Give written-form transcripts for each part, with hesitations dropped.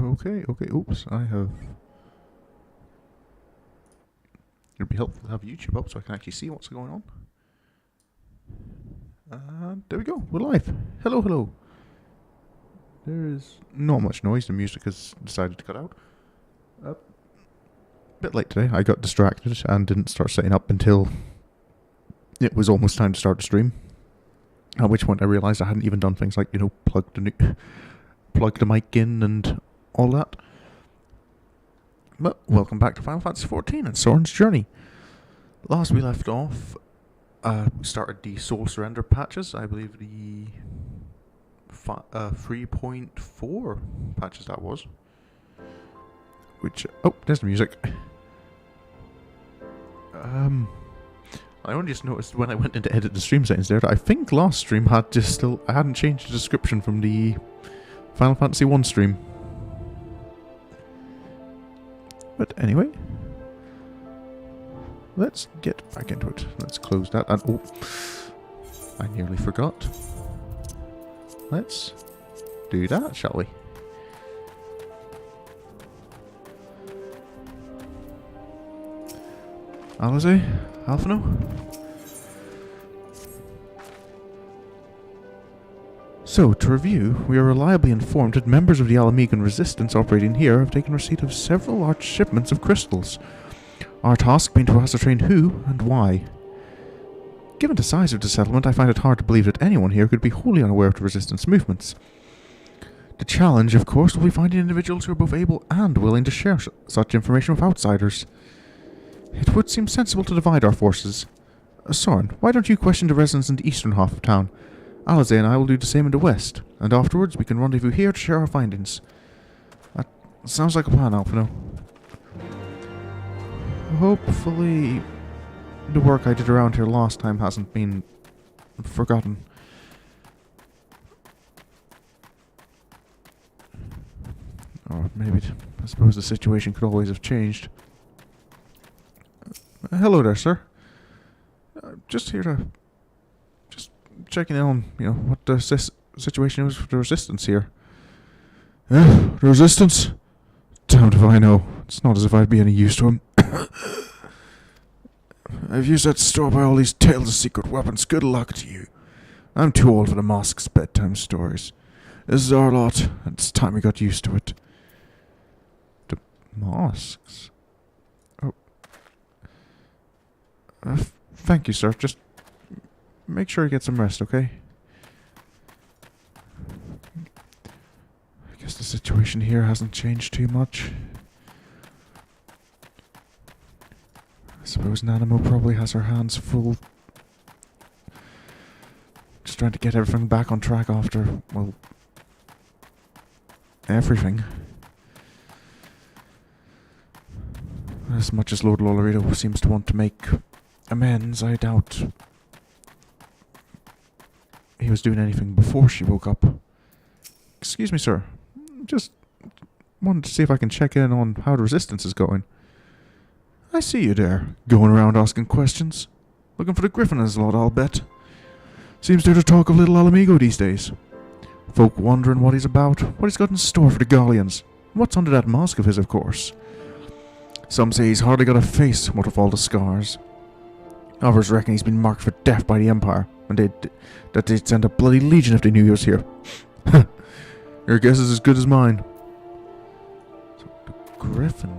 Okay, okay, oops, I have... It'd be helpful to have YouTube up so I can actually see what's going on. There we go, we're live. Hello, hello. There is not much noise, the music has decided to cut out. Bit late today, I got distracted and didn't start setting up until it was almost time to start the stream. At which point I realised I hadn't even done things like, you know, plug the mic in and all that. But welcome back to Final Fantasy XIV and Sorin's Journey. Last we left off, we started the Soul Surrender patches. I believe the 3.4 patches that was. Which, oh, there's the music. I only just noticed when I went in to edit the stream settings there that I think last stream I hadn't changed the description from the Final Fantasy 1 stream. But anyway, let's get back into it. Let's close that. And oh, I nearly forgot. Let's do that, shall we? Alize, Alphino. So, to review, we are reliably informed that members of the Alamegan resistance operating here have taken receipt of several large shipments of crystals. Our task being to ascertain who and why. Given the size of the settlement, I find it hard to believe that anyone here could be wholly unaware of the resistance movements. The challenge, of course, will be finding individuals who are both able and willing to share such information with outsiders. It would seem sensible to divide our forces. Sorin, why don't you question the residents in the eastern half of town? Alize and I will do the same in the west, and afterwards we can rendezvous here to share our findings. That sounds like a plan, Alphino. Hopefully the work I did around here last time hasn't been forgotten. Or maybe, I suppose the situation could always have changed. Hello there, sir. Just here to... checking in on, you know, what the situation is with the resistance here. The resistance? Damned if I know. It's not as if I'd be any use to him. I've used that to store by all these tales of secret weapons. Good luck to you. I'm too old for the mosque's bedtime stories. This is our lot, and it's time we got used to it. The mosques? Oh. Thank you, sir. Just make sure you get some rest, okay? I guess the situation here hasn't changed too much. I suppose Nanamo probably has her hands full. Just trying to get everything back on track after, well, everything. As much as Lord Lolorito seems to want to make amends, I doubt he was doing anything before she woke up. Excuse me, sir. Just wanted to see if I can check in on how the resistance is going. I see you there, going around asking questions. Looking for the Griffin as a lot, I'll bet. Seems they're the talk of little Alamigo these days. Folk wondering what he's about, what he's got in store for the Galleons. What's under that mask of his, of course. Some say he's hardly got a face, what of all the scars. Others reckon he's been marked for death by the Empire, and that they'd send a bloody legion if they knew he was here. Your guess is as good as mine. So, the Griffin.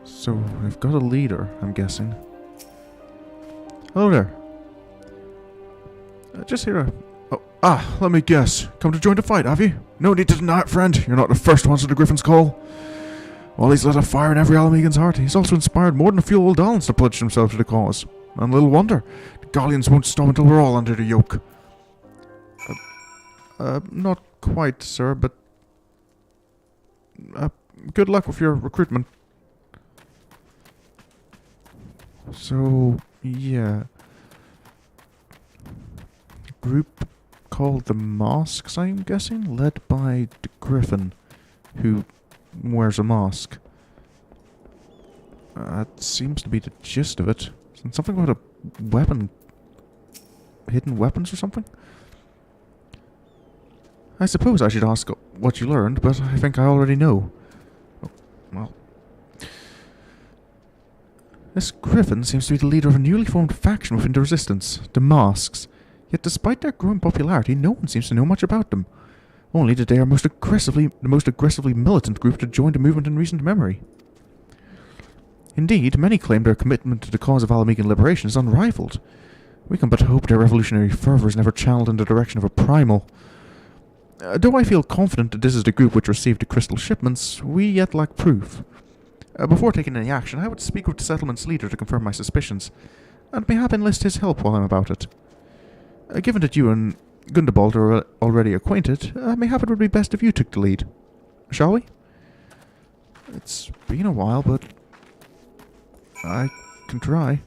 So, we've got a leader, I'm guessing. Hello there. Just here. Let me guess. Come to join the fight, have you? No need to deny it, friend. You're not the first ones to the Griffin's call. While he's lit a fire in every Alamegan's heart, he's also inspired more than a few old Allans to pledge themselves to the cause. And little wonder. The Galleons won't stop until we're all under the yoke. Not quite, sir, but... good luck with your recruitment. So, yeah. Group called the Masks, I'm guessing, led by the Griffin, who wears a mask. That seems to be the gist of it. Something about a weapon hidden weapons or something? I suppose I should ask what you learned, but I think I already know. Oh, well. This Griffin seems to be the leader of a newly formed faction within the Resistance, the Masks. Yet despite their growing popularity, no one seems to know much about them. Only that they are the most aggressively militant group to join the movement in recent memory. Indeed, many claim their commitment to the cause of Alamegan liberation is unrivaled. We can but hope their revolutionary fervour is never channeled in the direction of a primal. Though I feel confident that this is the group which received the crystal shipments, we yet lack proof. Before taking any action, I would speak with the settlement's leader to confirm my suspicions, and mayhap enlist his help while I'm about it. Given that you and Gundabald are already acquainted, mayhap it would be best if you took the lead. Shall we? It's been a while, but I can try.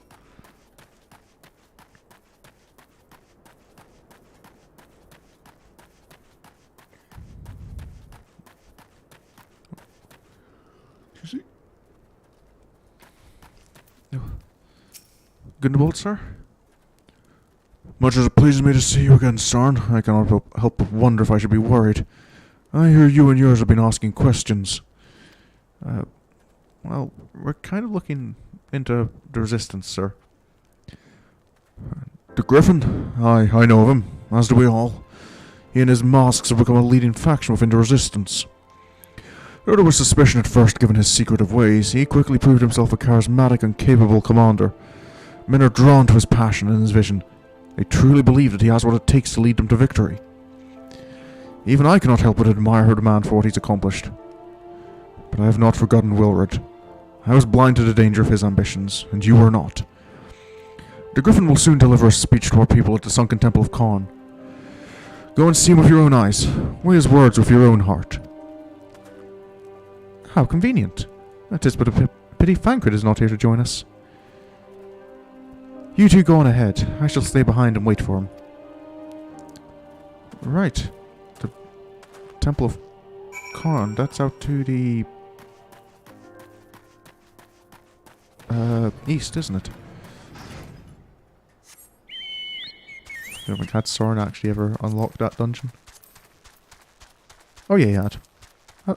Gundabald, sir? Much as it pleases me to see you again, Sorin, I cannot help but wonder if I should be worried. I hear you and yours have been asking questions. Well, we're kind of looking into the Resistance, sir. The Griffin? I know of him, as do we all. He and his masks have become a leading faction within the Resistance. Though there was suspicion at first given his secretive ways, he quickly proved himself a charismatic and capable commander. Men are drawn to his passion and his vision. They truly believe that he has what it takes to lead them to victory. Even I cannot help but admire the man for what he's accomplished. But I have not forgotten Wilred. I was blind to the danger of his ambitions, and you were not. The Griffin will soon deliver a speech to our people at the sunken temple of Khan. Go and see him with your own eyes. Weigh his words with your own heart. How convenient. It is but a pity Thancred is not here to join us. You two go on ahead. I shall stay behind and wait for him. Right. The Temple of Khan. That's out to the east, isn't it? I don't think had Sorin actually ever unlocked that dungeon. Oh yeah, he had.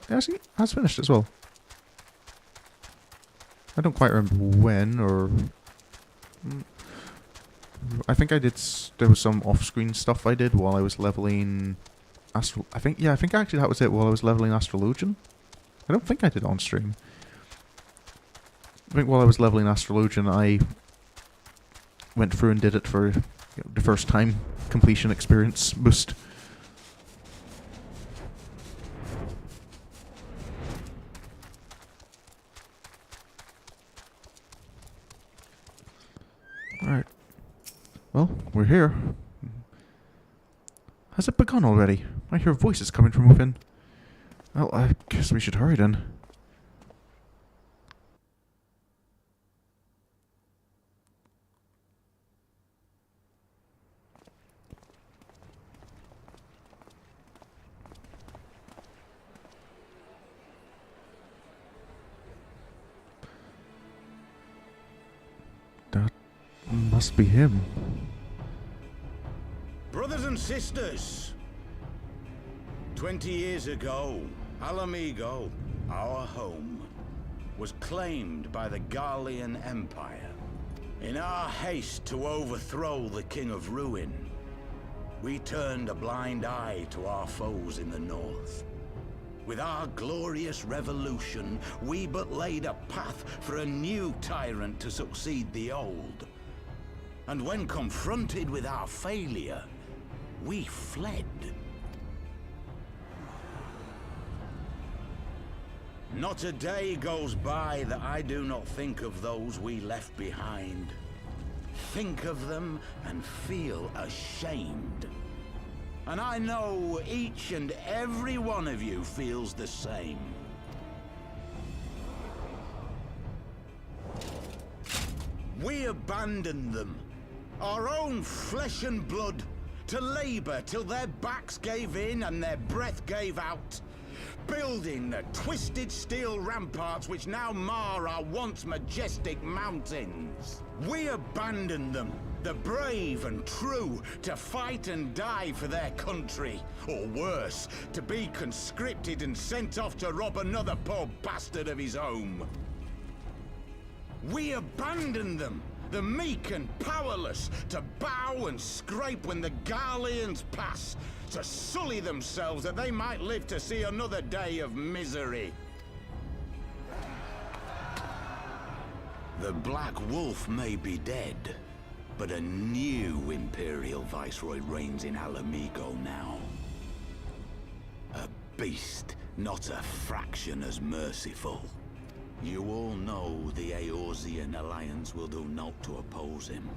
Has finished as well. I don't quite remember when or. I think I did. There was some off-screen stuff I did while I was leveling. I think actually that was it while I was leveling Astrologian. I don't think I did it on stream. I think while I was leveling Astrologian, I went through and did it for the first time completion experience boost. Alright. Well, we're here. Has it begun already? I hear voices coming from within. Well, I guess we should hurry then. That must be him. Brothers and sisters, 20 years ago, Alamigo, our home, was claimed by the Garlean Empire. In our haste to overthrow the King of Ruin, we turned a blind eye to our foes in the north. With our glorious revolution, we but laid a path for a new tyrant to succeed the old. And when confronted with our failure, we fled. Not a day goes by that I do not think of those we left behind. Think of them and feel ashamed. And I know each and every one of you feels the same. We abandoned them, our own flesh and blood, to labor till their backs gave in and their breath gave out. building the twisted steel ramparts which now mar our once majestic mountains. We abandoned them, the brave and true, to fight and die for their country, or worse, to be conscripted and sent off to rob another poor bastard of his home. We abandoned them, the meek and powerless, to bow and scrape when the Garleans pass, to sully themselves that they might live to see another day of misery. The Black Wolf may be dead, but a new Imperial Viceroy reigns in Alamigo now. A beast, not a fraction as merciful. You all know the Eorzean alliance will do naught to oppose him.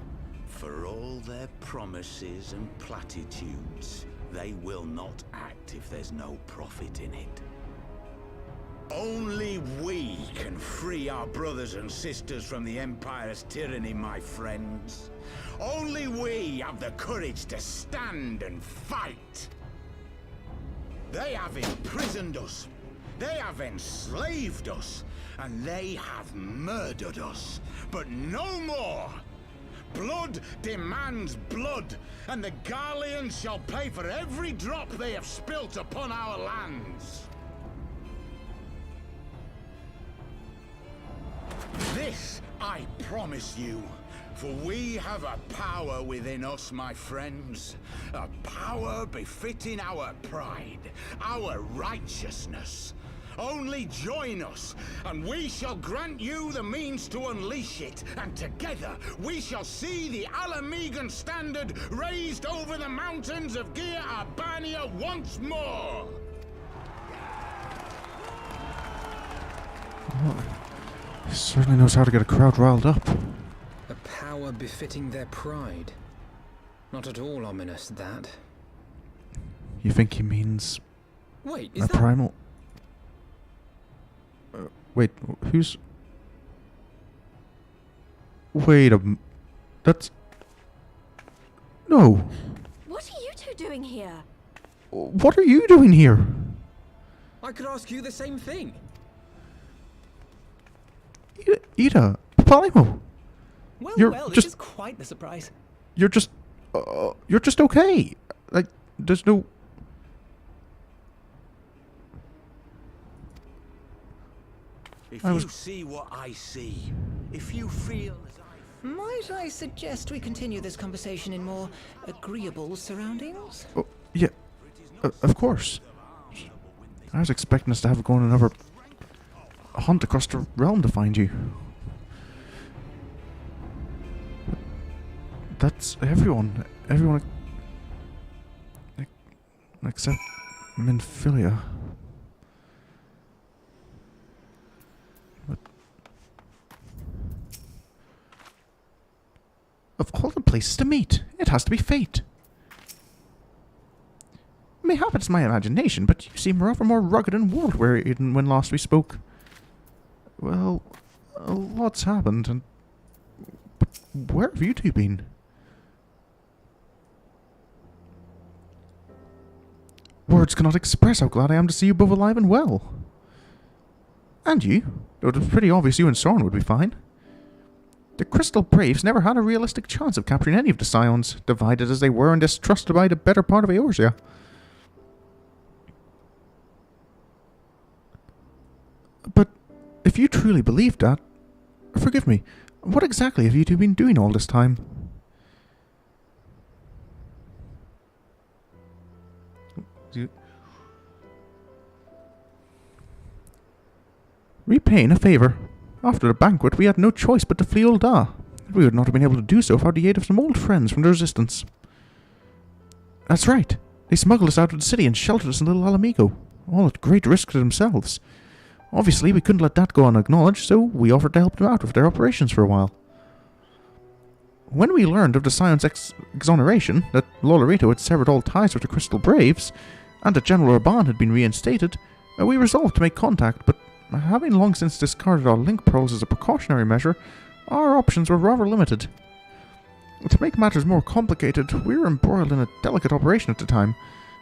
For all their promises and platitudes, they will not act if there's no profit in it. Only we can free our brothers and sisters from the Empire's tyranny, my friends. Only we have the courage to stand and fight. They have imprisoned us. They have enslaved us. And they have murdered us. But no more! Blood demands blood, and the Garleans shall pay for every drop they have spilt upon our lands. This I promise you, for we have a power within us, my friends. A power befitting our pride, our righteousness. Only join us, and we shall grant you the means to unleash it, and together we shall see the Alamigan standard raised over the mountains of Gia Albania once more! Well, he certainly knows how to get a crowd riled up. A power befitting their pride. Not at all ominous, that. You think he means Wait, a primal? Wait, who's... Wait that's... No. What are you two doing here? What are you doing here? I could ask you the same thing. Ida, Papalymo. Well, this is quite the surprise. You're just okay. Like, there's no... If you see what I see, if you feel as I feel... Might I suggest we continue this conversation in more agreeable surroundings? Oh, yeah, of course. I was expecting us to have gone another hunt across the realm to find you. But that's everyone. Everyone except Minfilia. But of all the places to meet, it has to be fate. Mayhap it's my imagination, but you seem rather more rugged and world-weary than when last we spoke. Well, a lot's happened, and... But where have you two been? Words cannot express how glad I am to see you both alive and well. And you, though it was pretty obvious you and Sorin would be fine. The Crystal Braves never had a realistic chance of capturing any of the Scions, divided as they were and distrusted by the better part of Eorzea. But if you truly believe that, forgive me, what exactly have you two been doing all this time? Repaying a favour. After the banquet, we had no choice but to flee Ul'dah. We would not have been able to do so without the aid of some old friends from the Resistance. That's right. They smuggled us out of the city and sheltered us in Little Alamigo, all at great risk to themselves. Obviously, we couldn't let that go unacknowledged, so we offered to help them out with their operations for a while. When we learned of the Scion's exoneration, that Lolorito had severed all ties with the Crystal Braves, and that General Urban had been reinstated, we resolved to make contact, but having long since discarded our link pearls as a precautionary measure, our options were rather limited. To make matters more complicated, we were embroiled in a delicate operation at the time,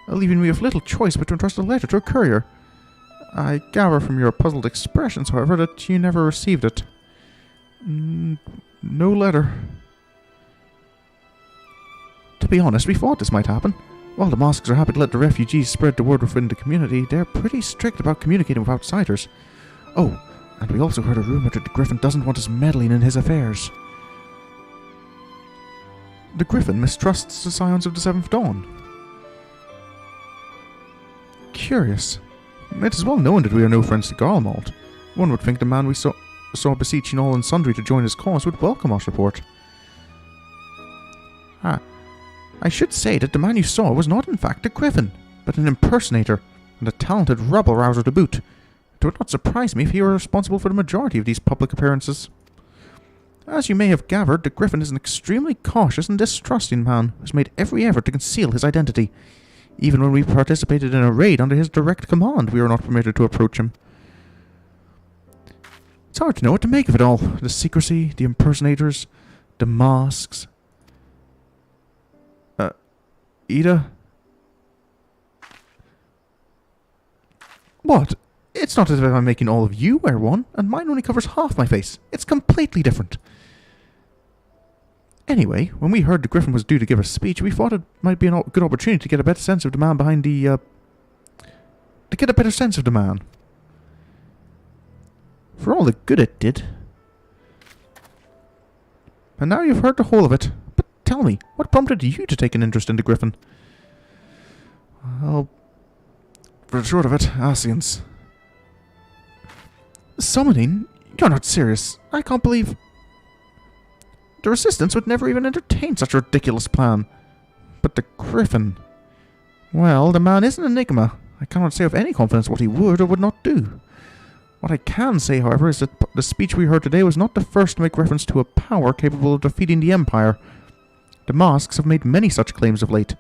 leaving me with little choice but to entrust a letter to a courier. I gather from your puzzled expressions, however, that you never received it. No letter. To be honest, we thought this might happen. While the mosques are happy to let the refugees spread the word within the community, they're pretty strict about communicating with outsiders. Oh, and we also heard a rumor that the Griffin doesn't want us meddling in his affairs. The Griffin mistrusts the Scions of the Seventh Dawn. Curious. It is well known that we are no friends to Garlemald. One would think the man we saw beseeching all and sundry to join his cause would welcome our support. I should say that the man you saw was not in fact a Griffin, but an impersonator, and a talented rabble-rouser to boot. It would not surprise me if he were responsible for the majority of these public appearances. As you may have gathered, the Griffin is an extremely cautious and distrusting man who has made every effort to conceal his identity. Even when we participated in a raid under his direct command, we were not permitted to approach him. It's hard to know what to make of it all. The secrecy, the impersonators, the masks. Ida? What? It's not as if I'm making all of you wear one, and mine only covers half my face. It's completely different. Anyway, when we heard the Griffin was due to give a speech, we thought it might be a good opportunity to get a better sense of the man behind the, to get a better sense of the man. For all the good it did. And now you've heard the whole of it. But tell me, what prompted you to take an interest in the Griffin? Well, for the short of it, Ascians. Summoning? You're not serious. I can't believe... The Resistance would never even entertain such a ridiculous plan. But the Griffin... Well, the man is an enigma. I cannot say with any confidence what he would or would not do. What I can say, however, is that the speech we heard today was not the first to make reference to a power capable of defeating the Empire. The masks have made many such claims of late.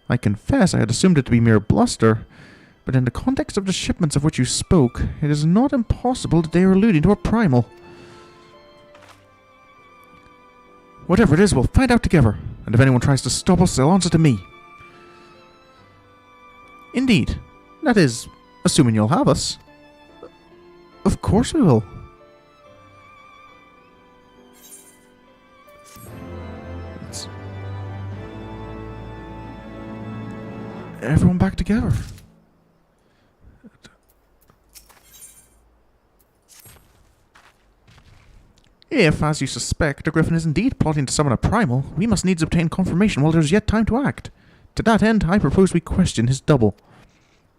I confess I had assumed it to be mere bluster, but in the context of the shipments of which you spoke, it is not impossible that they are alluding to a primal. Whatever it is, we'll find out together, and if anyone tries to stop us, they'll answer to me. Indeed. That is, assuming you'll have us. Of course we will. Let's... Everyone back together. If, as you suspect, the Griffin is indeed plotting to summon a primal, we must needs obtain confirmation while there is yet time to act. To that end, I propose we question his double.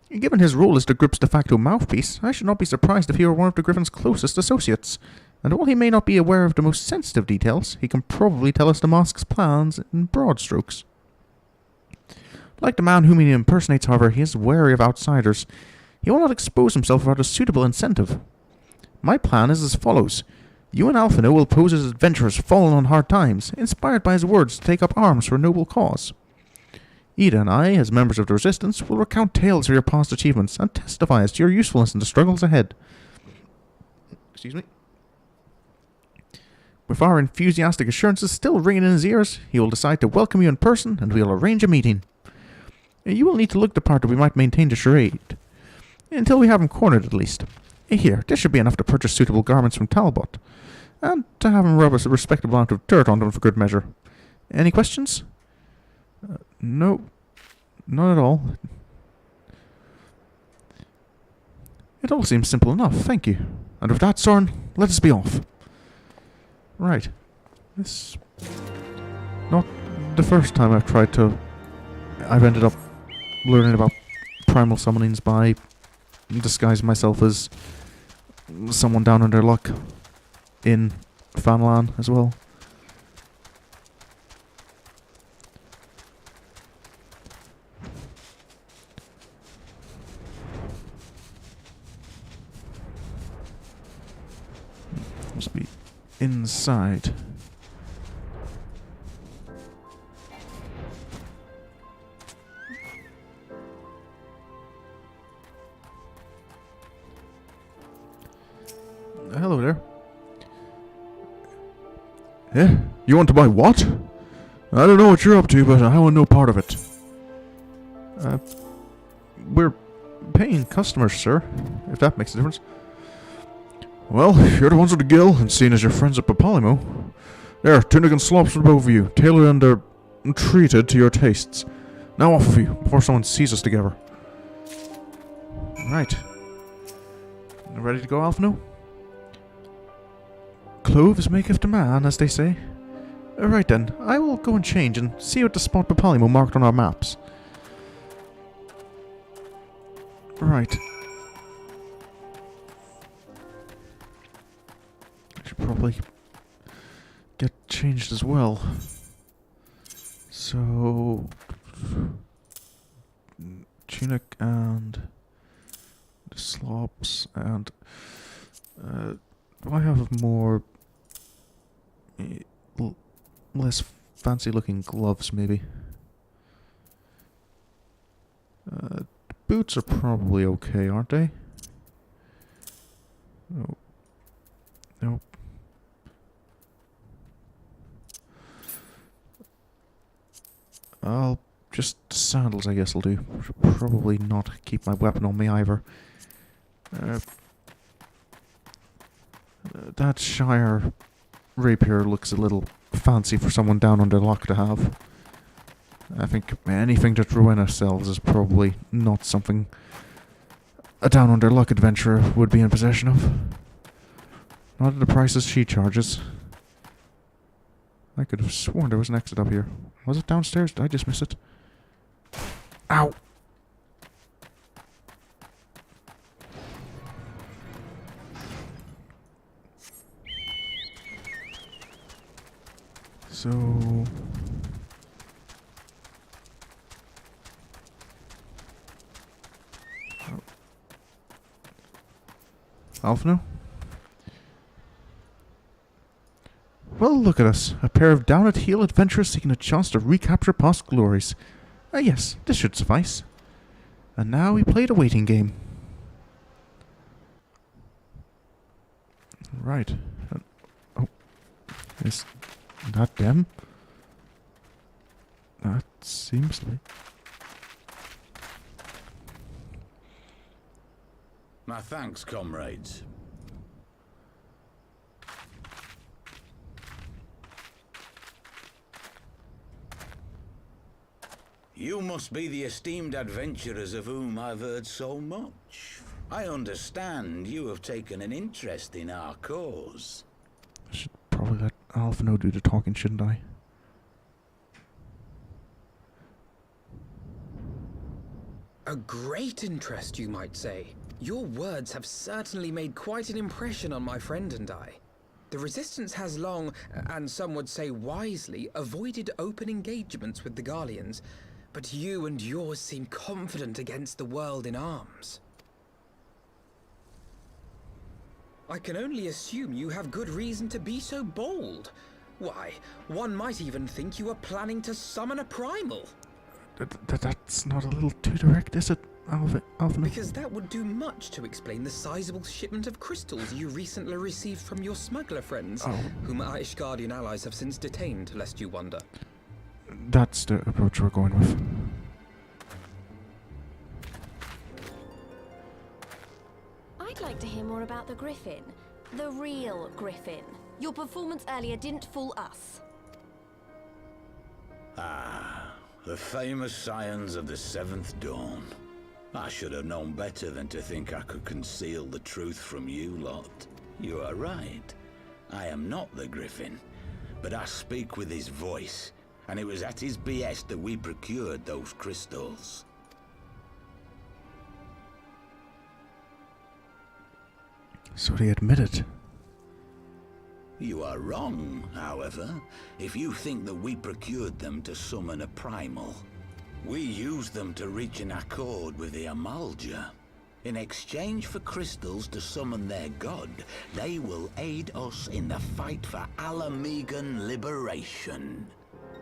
Given his role as the group's de facto mouthpiece, I should not be surprised if he were one of the Griffin's closest associates, and while he may not be aware of the most sensitive details, he can probably tell us the mask's plans in broad strokes. Like the man whom he impersonates, however, he is wary of outsiders. He will not expose himself without a suitable incentive. My plan is as follows. You and Alphino will pose as adventurers fallen on hard times, inspired by his words to take up arms for a noble cause. Ida and I, as members of the Resistance, will recount tales of your past achievements and testify as to your usefulness in the struggles ahead. Excuse me. With our enthusiastic assurances still ringing in his ears, he will decide to welcome you in person, and we will arrange a meeting. You will need to look the part that we might maintain the charade. Until we have him cornered, at least. Here, this should be enough to purchase suitable garments from Talbot, and to have him rub a respectable amount of dirt on them for good measure. Any questions? No, not at all. It all seems simple enough, thank you. And with that, Sorin, let us be off. Right. This... Not the first time I've ended up learning about primal summonings by disguising myself as someone down on their luck in Fanlan as well. Must be inside. Hello there. Eh? You want to buy what? I don't know what you're up to, but I want no part of it. We're paying customers, sir, if that makes a difference. Well, you're the ones with the gill, and seeing as your friends at Papalymo. There, tunic and slops for both of you, tailored and treated to your tastes. Now off of you, before someone sees us together. Right. Ready to go, Alphino? Clothes maketh the man, as they say. Right then, I will go and change and see you at the spot Papalymo marked on our maps. Right. I should probably get changed as well. So... tunic and... the slops and... do I have more... less fancy looking gloves, maybe? Boots are probably okay, aren't they? No. Nope. I'll just sandals, I guess, will do. Should probably not keep my weapon on me either. That Shire rapier looks a little fancy for someone down under luck to have. I think anything to throw in ourselves is probably not something a down under luck adventurer would be in possession of. Not at the prices she charges. I could have sworn there was an exit up here. Was it downstairs? Did I just miss it? Ow! So... Alphino? Well, look at us. A pair of down-at-heel adventurers seeking a chance to recapture past glories. Yes, this should suffice. And now we play the waiting game. Right. Oh. Is that them? That seems like... My thanks, comrades. You must be the esteemed adventurers of whom I've heard so much. I understand you have taken an interest in our cause. I should probably let Alphino do the talking, shouldn't I? A great interest, you might say. Your words have certainly made quite an impression on my friend and I. The Resistance has long, and some would say wisely, avoided open engagements with the Garleans, but you and yours seem confident against the world in arms. I can only assume you have good reason to be so bold. Why, one might even think you are planning to summon a primal. That's not a little too direct, is it, Alphino? Because that would do much to explain the sizable shipment of crystals you recently received from your smuggler friends, whom our Ishgardian allies have since detained, lest you wonder. That's the approach we're going with. I'd like to hear more about the Griffin. The real Griffin. Your performance earlier didn't fool us. Ah, the famous scions of the Seventh Dawn. I should have known better than to think I could conceal the truth from you lot. You are right. I am not the Griffin, but I speak with his voice, and it was at his behest that we procured those crystals. So they admitted. You are wrong, however, if you think that we procured them to summon a primal. We used them to reach an accord with the Amalja. In exchange for crystals to summon their god, they will aid us in the fight for Alamegan liberation.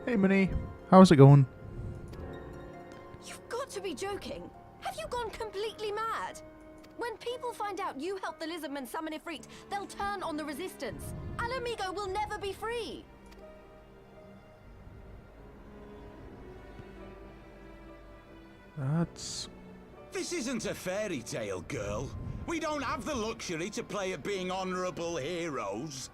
Hey, Minnie. How's it going? You've got to be joking. Have you gone completely mad? When people find out you helped the Lizardmen summon Ifrit, they'll turn on the Resistance. Alamigo will never be free. That's This isn't a fairy tale, girl. We don't have the luxury to play at being honorable heroes.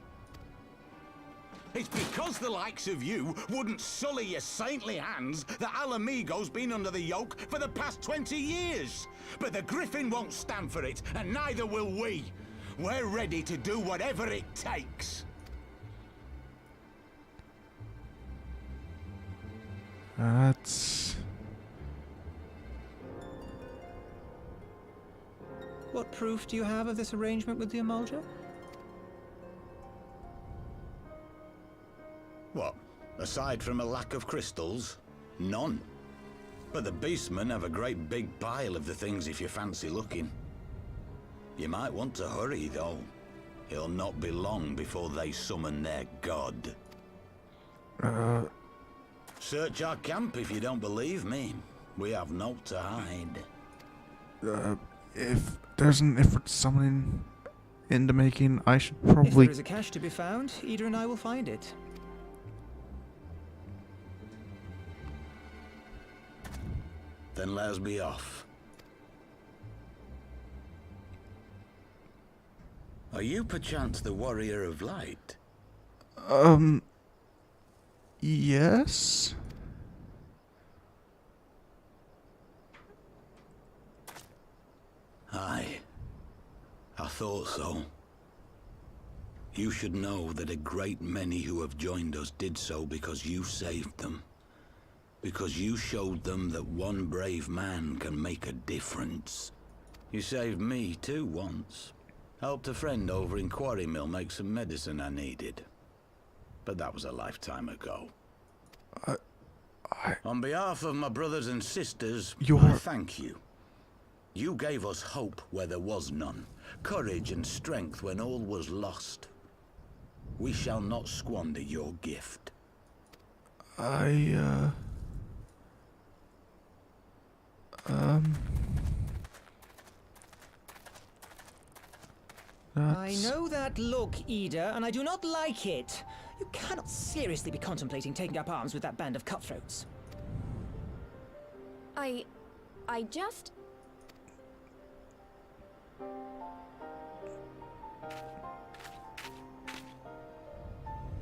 It's because the likes of you wouldn't sully your saintly hands that Alamigo's been under the yoke for the past 20 years. But the Griffin won't stand for it, and neither will we. We're ready to do whatever it takes. That's... What proof do you have of this arrangement with the Emulger? What? Aside from a lack of crystals? None. But the beastmen have a great big pile of the things if you fancy looking. You might want to hurry, though. It'll not be long before they summon their god. Search our camp if you don't believe me. We have naught to hide. If there's an effort summoning in the making, I should If probably... there is a cache to be found, Ida and I will find it. Then let us be off. Are you perchance the Warrior of Light? Yes? Aye. I thought so. You should know that a great many who have joined us did so because you saved them. Because you showed them that one brave man can make a difference. You saved me too once. Helped a friend over in Quarry Mill make some medicine I needed. But that was a lifetime ago. On behalf of my brothers and sisters, I thank you. You gave us hope where there was none, courage and strength when all was lost. We shall not squander your gift. I know that look, Ida, and I do not like it. You cannot seriously be contemplating taking up arms with that band of cutthroats. I just...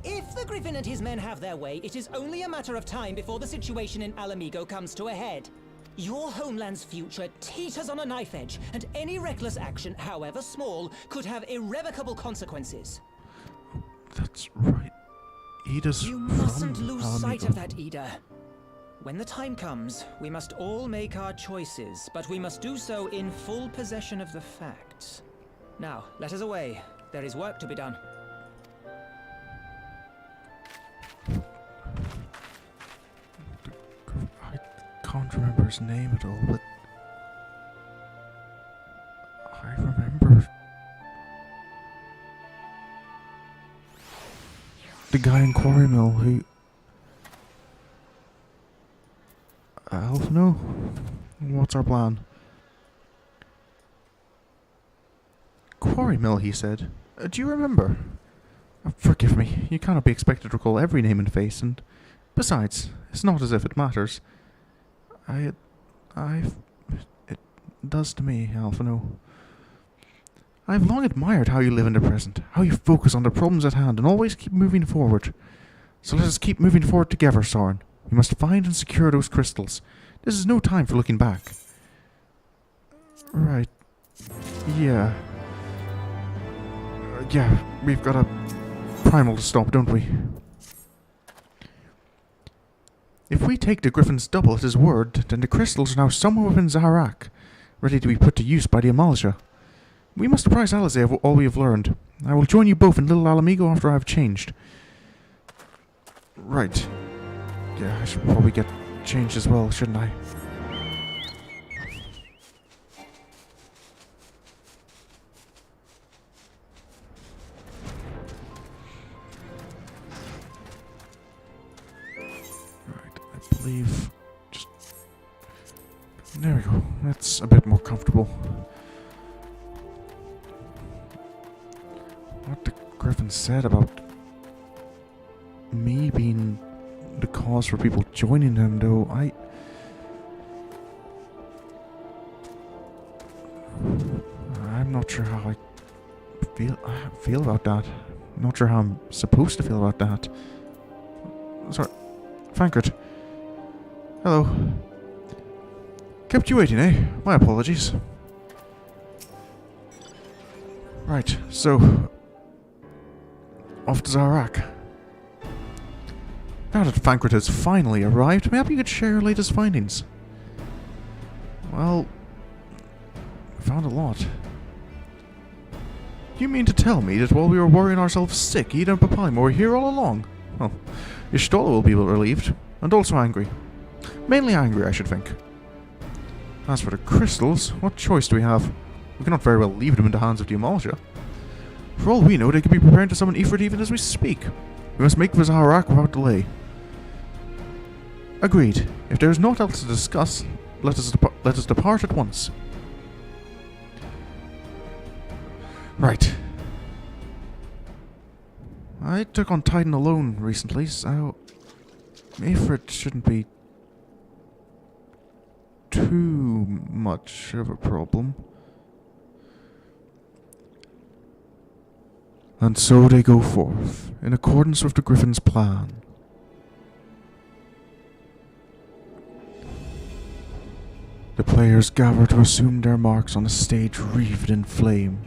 If the Griffin and his men have their way, it is only a matter of time before the situation in Alamigo comes to a head. Your homeland's future teeters on a knife edge, and any reckless action, however small, could have irrevocable consequences. That's right. Ida's You from mustn't lose sight of Alamigo. that, Ida. When the time comes, we must all make our choices, but we must do so in full possession of the facts. Now, let us away. There is work to be done. I can't remember his name at all, but I remember the guy in Quarry Mill who... Alphino? What's our plan? Quarry Mill, he said. Do you remember? Forgive me, you cannot be expected to recall every name and face, and besides, it's not as if it matters. It does to me, Alphino. I've long admired how you live in the present, how you focus on the problems at hand and always keep moving forward. So let us keep moving forward together, Sorin. We must find and secure those crystals. This is no time for looking back. Right. Yeah. Yeah, we've got a primal to stop, don't we? If we take the Griffin's double at his word, then the crystals are now somewhere within Zaharak, ready to be put to use by the Emulger. We must apprise Eorzea of all we have learned. I will join you both in Little Alamigo after I have changed. Right. Yeah, I should probably get changed as well, shouldn't I? I believe just... There we go. That's a bit more comfortable. What the Griffin said about me being the cause for people joining him, though, not sure how I feel about that. I'm not sure how I'm supposed to feel about that. Sorry. Fankert. Hello. Kept you waiting, eh? My apologies. Right, so... off to Zarak. Now that Fankert has finally arrived, maybe you could share your latest findings. Well... I found a lot. You mean to tell me that while we were worrying ourselves sick, Ida and Papaimo were here all along? Well, Y'shtola will be relieved, and also angry. Mainly angry, I should think. As for the crystals, what choice do we have? We cannot very well leave them in the hands of the Eorzea. For all we know, they could be preparing to summon Ifrit even as we speak. We must make for Zarak without delay. Agreed. If there is naught else to discuss, let us depart at once. Right. I took on Titan alone recently, so Ifrit shouldn't be too much of a problem. And so they go forth, in accordance with the Griffin's plan. The players gather to assume their marks on a stage wreathed in flame.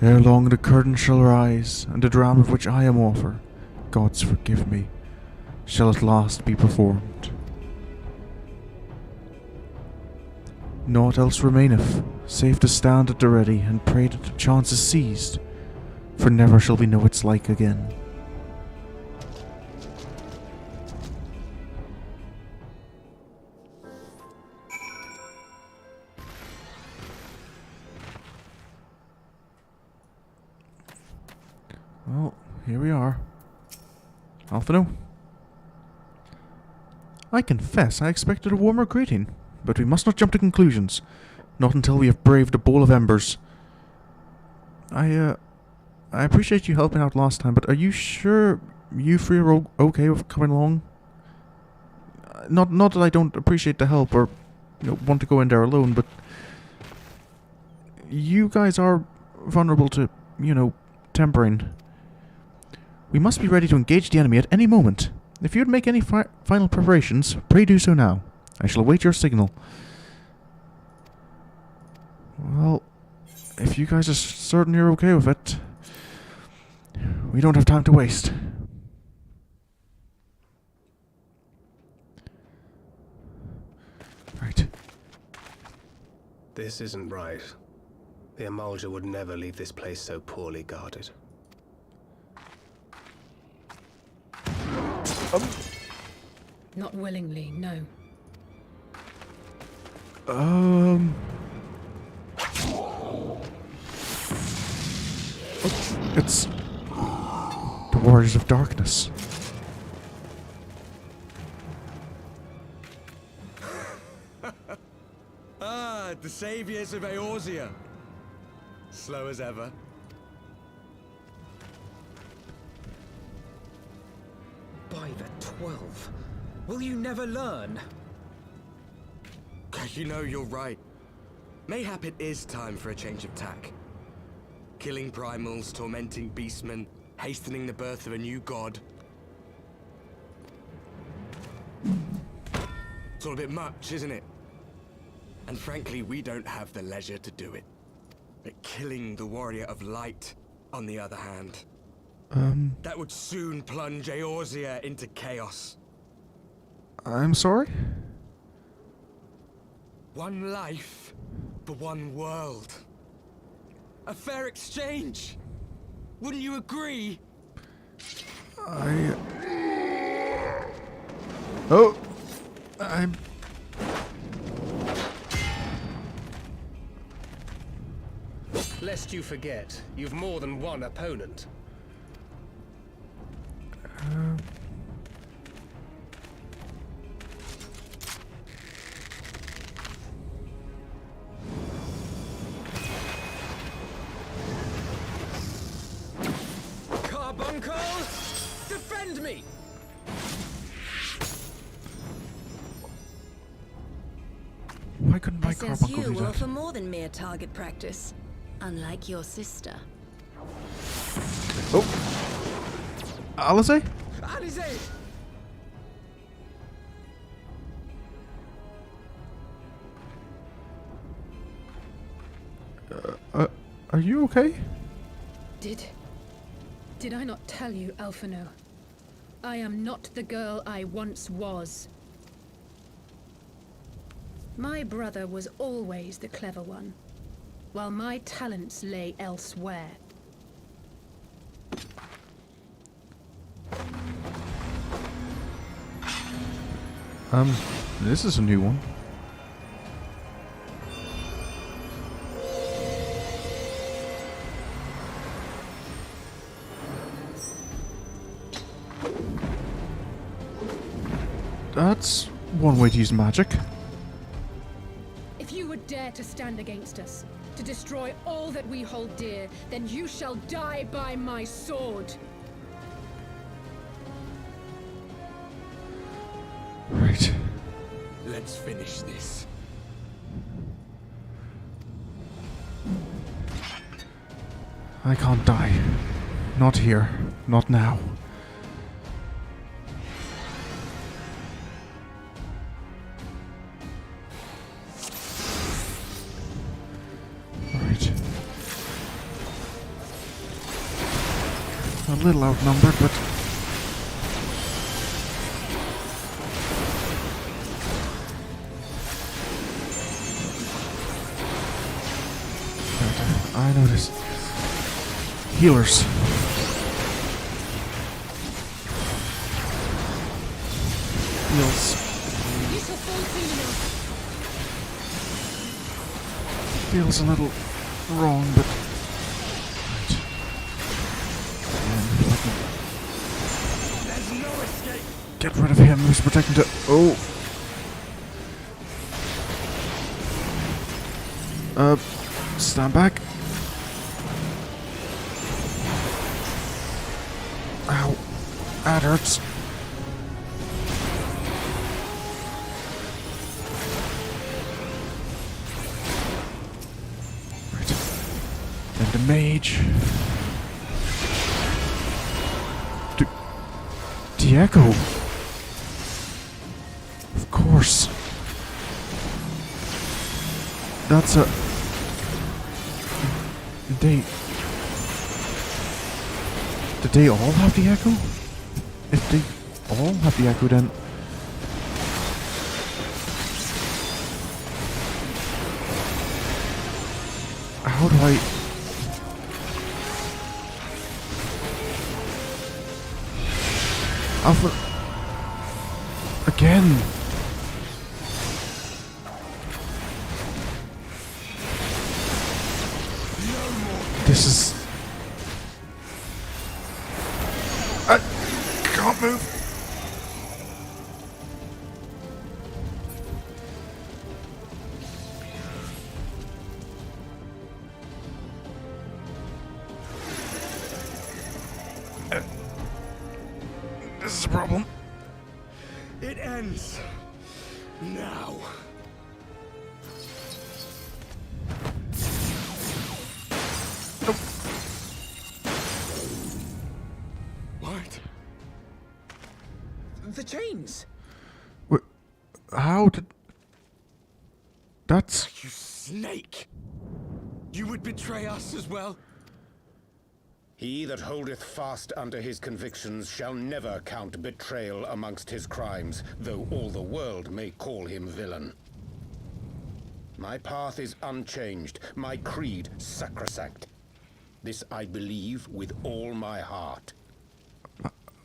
Ere long the curtain shall rise, and the drama of which I am author, gods forgive me, shall at last be performed. Naught else remaineth, save to stand at the ready and pray that the chance is seized, for never shall we know its like again. Well, here we are. Alphino. I confess I expected a warmer greeting, but we must not jump to conclusions. Not until we have braved a bowl of embers. I appreciate you helping out last time, but are you sure you three are okay with coming along? Not that I don't appreciate the help or want to go in there alone, but you guys are vulnerable to, tempering. We must be ready to engage the enemy at any moment. If you'd make any final preparations, pray do so now. I shall await your signal. Well, if you guys are certain you're okay with it, we don't have time to waste. Right. This isn't right. The Eorzea would never leave this place so poorly guarded. Not willingly, no. It's the Warriors of Darkness. The saviors of Eorzea. Slow as ever. By the 12. Will you never learn? You're right. Mayhap it is time for a change of tack. Killing primals, tormenting beastmen, hastening the birth of a new god. It's all a bit much, isn't it? And frankly, we don't have the leisure to do it. But killing the Warrior of Light, on the other hand, that would soon plunge Eorzea into chaos. I'm sorry? One life for one world. A fair exchange. Wouldn't you agree? Lest you forget, you've more than one opponent. Carbuncle! Defend me! Why couldn't my I sense Carbuncle you do will that? offer more than mere target practice. Unlike your sister. Oh! Alice? Alizé! Are you okay? Did I not tell you, Alphino? I am not the girl I once was. My brother was always the clever one, while my talents lay elsewhere. This is a new one. That's one way to use magic. If you would dare to stand against us, to destroy all that we hold dear, then you shall die by my sword. Right. Let's finish this. I can't die. Not here. Not now. Right. A little outnumbered, but... I noticed. Healers. Heals. You shall fall soon enough. Feels a little wrong, but... Right. And There's no escape. get rid of him who's protecting the... Oh! Stand back. Ow. That hurts. Right. And the mage. The echo. Of course. That's a... Did they all have the echo? If they all have the echo, then... How do I... Alpha... Again! This is... I can't move. This is a problem. It ends now. What? The chains! How did... That's... You snake! You would betray us as well? He that holdeth fast unto his convictions shall never count betrayal amongst his crimes, though all the world may call him villain. My path is unchanged, my creed sacrosanct. This I believe with all my heart.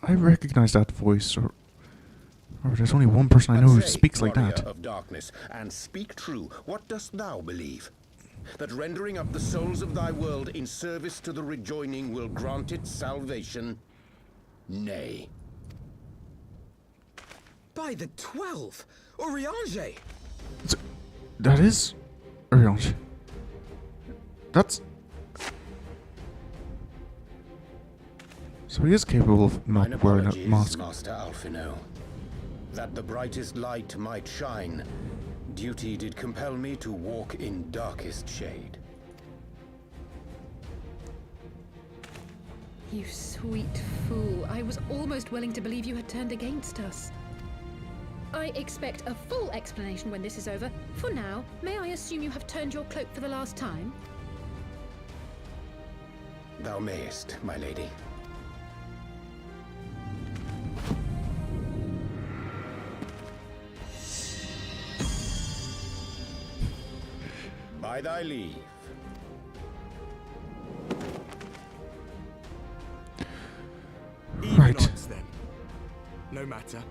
I recognize that voice, or there's only one person I know who But say, speaks like warrior that. of darkness, and speak true, what dost thou believe? That rendering up the souls of thy world in service to the rejoining will grant it salvation? Nay. By the 12! Oriange! That is... Eorzea. That's... So he is capable of not Mine wearing a apologies, mask. Master Alphino. That the brightest light might shine, duty did compel me to walk in darkest shade. You sweet fool. I was almost willing to believe you had turned against us. I expect a full explanation when this is over. For now, may I assume you have turned your cloak for the last time? Thou mayest, my lady. By thy leave. Even Right. odds, then. No matter.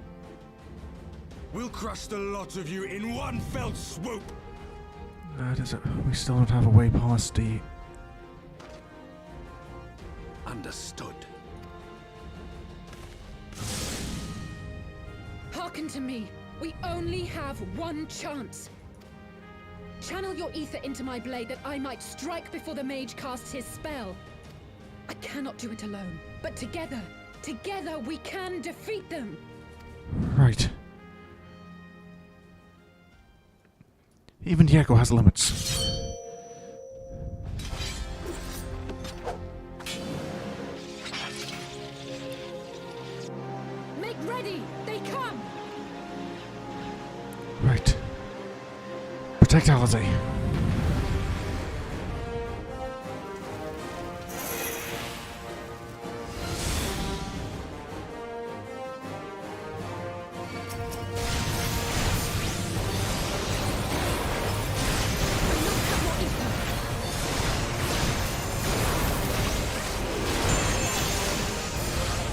We'll crush the lot of you in one fell swoop. That is it. We still don't have a way past the... Understood. Hearken to me. We only have one chance. Channel your ether into my blade that I might strike before the mage casts his spell. I cannot do it alone, but together we can defeat them. Right. Even Diego has limits. Make ready! They come! Right. Protect Eorzea.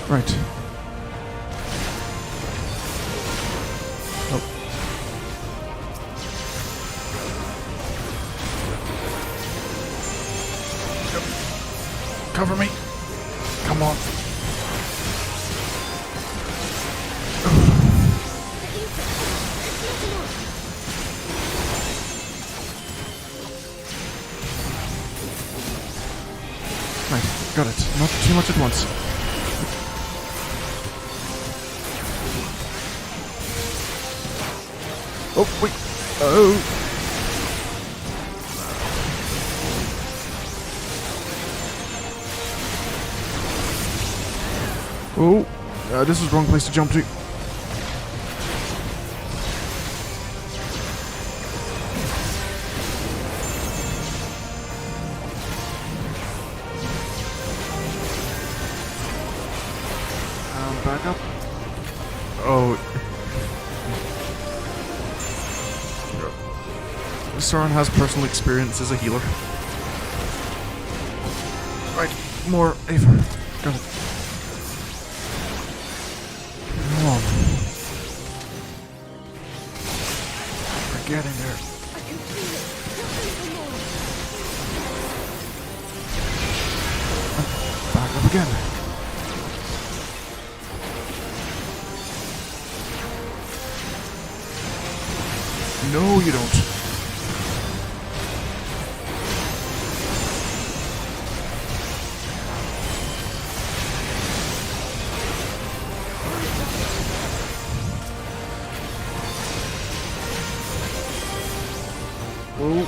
Right. Oh. Cover me. Come on. Right, got it. Not too much at once. Oh, wait. Oh. Oh, this is the wrong place to jump to. Back up. Oh. Sorin has personal experience as a healer. Right, more Aether. Got it. Come on. We're getting there. I can feel it. Just a little more. Back up again. No, you don't. Oh.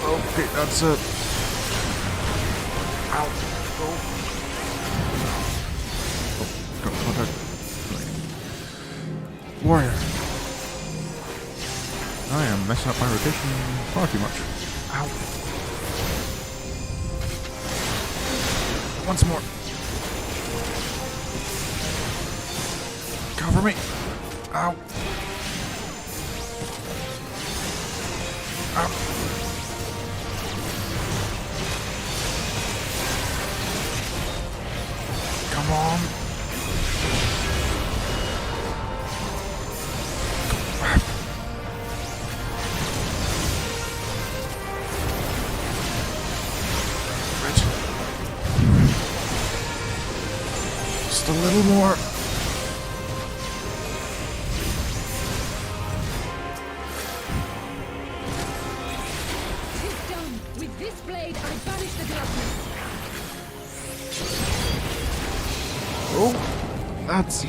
Okay, that's it. Ow. Oh. Got contact. Warrior. I am messing up my rotation far too much. Ow. Once more. Cover me. Ow. Ow. Come on. Right. Just a little more. Tis done. With this blade, I banish the darkness. Oh, that's...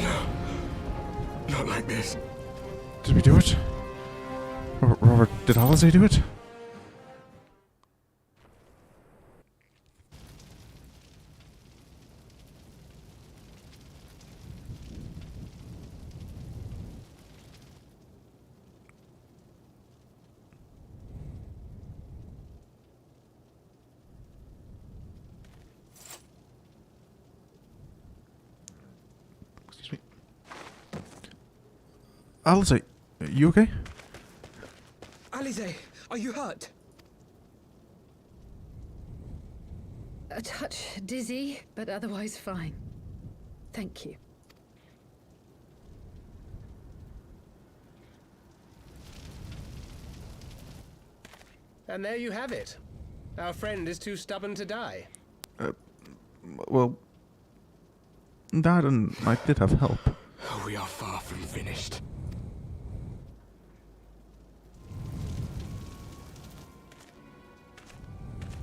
Not like this. Did we do it? Robert Or did Halsey do it? Excuse me. Halsey, you okay? Alize, are you hurt? A touch dizzy, but otherwise fine. Thank you. And there you have it. Our friend is too stubborn to die. Well, Dad and I did have help. We are far from finished.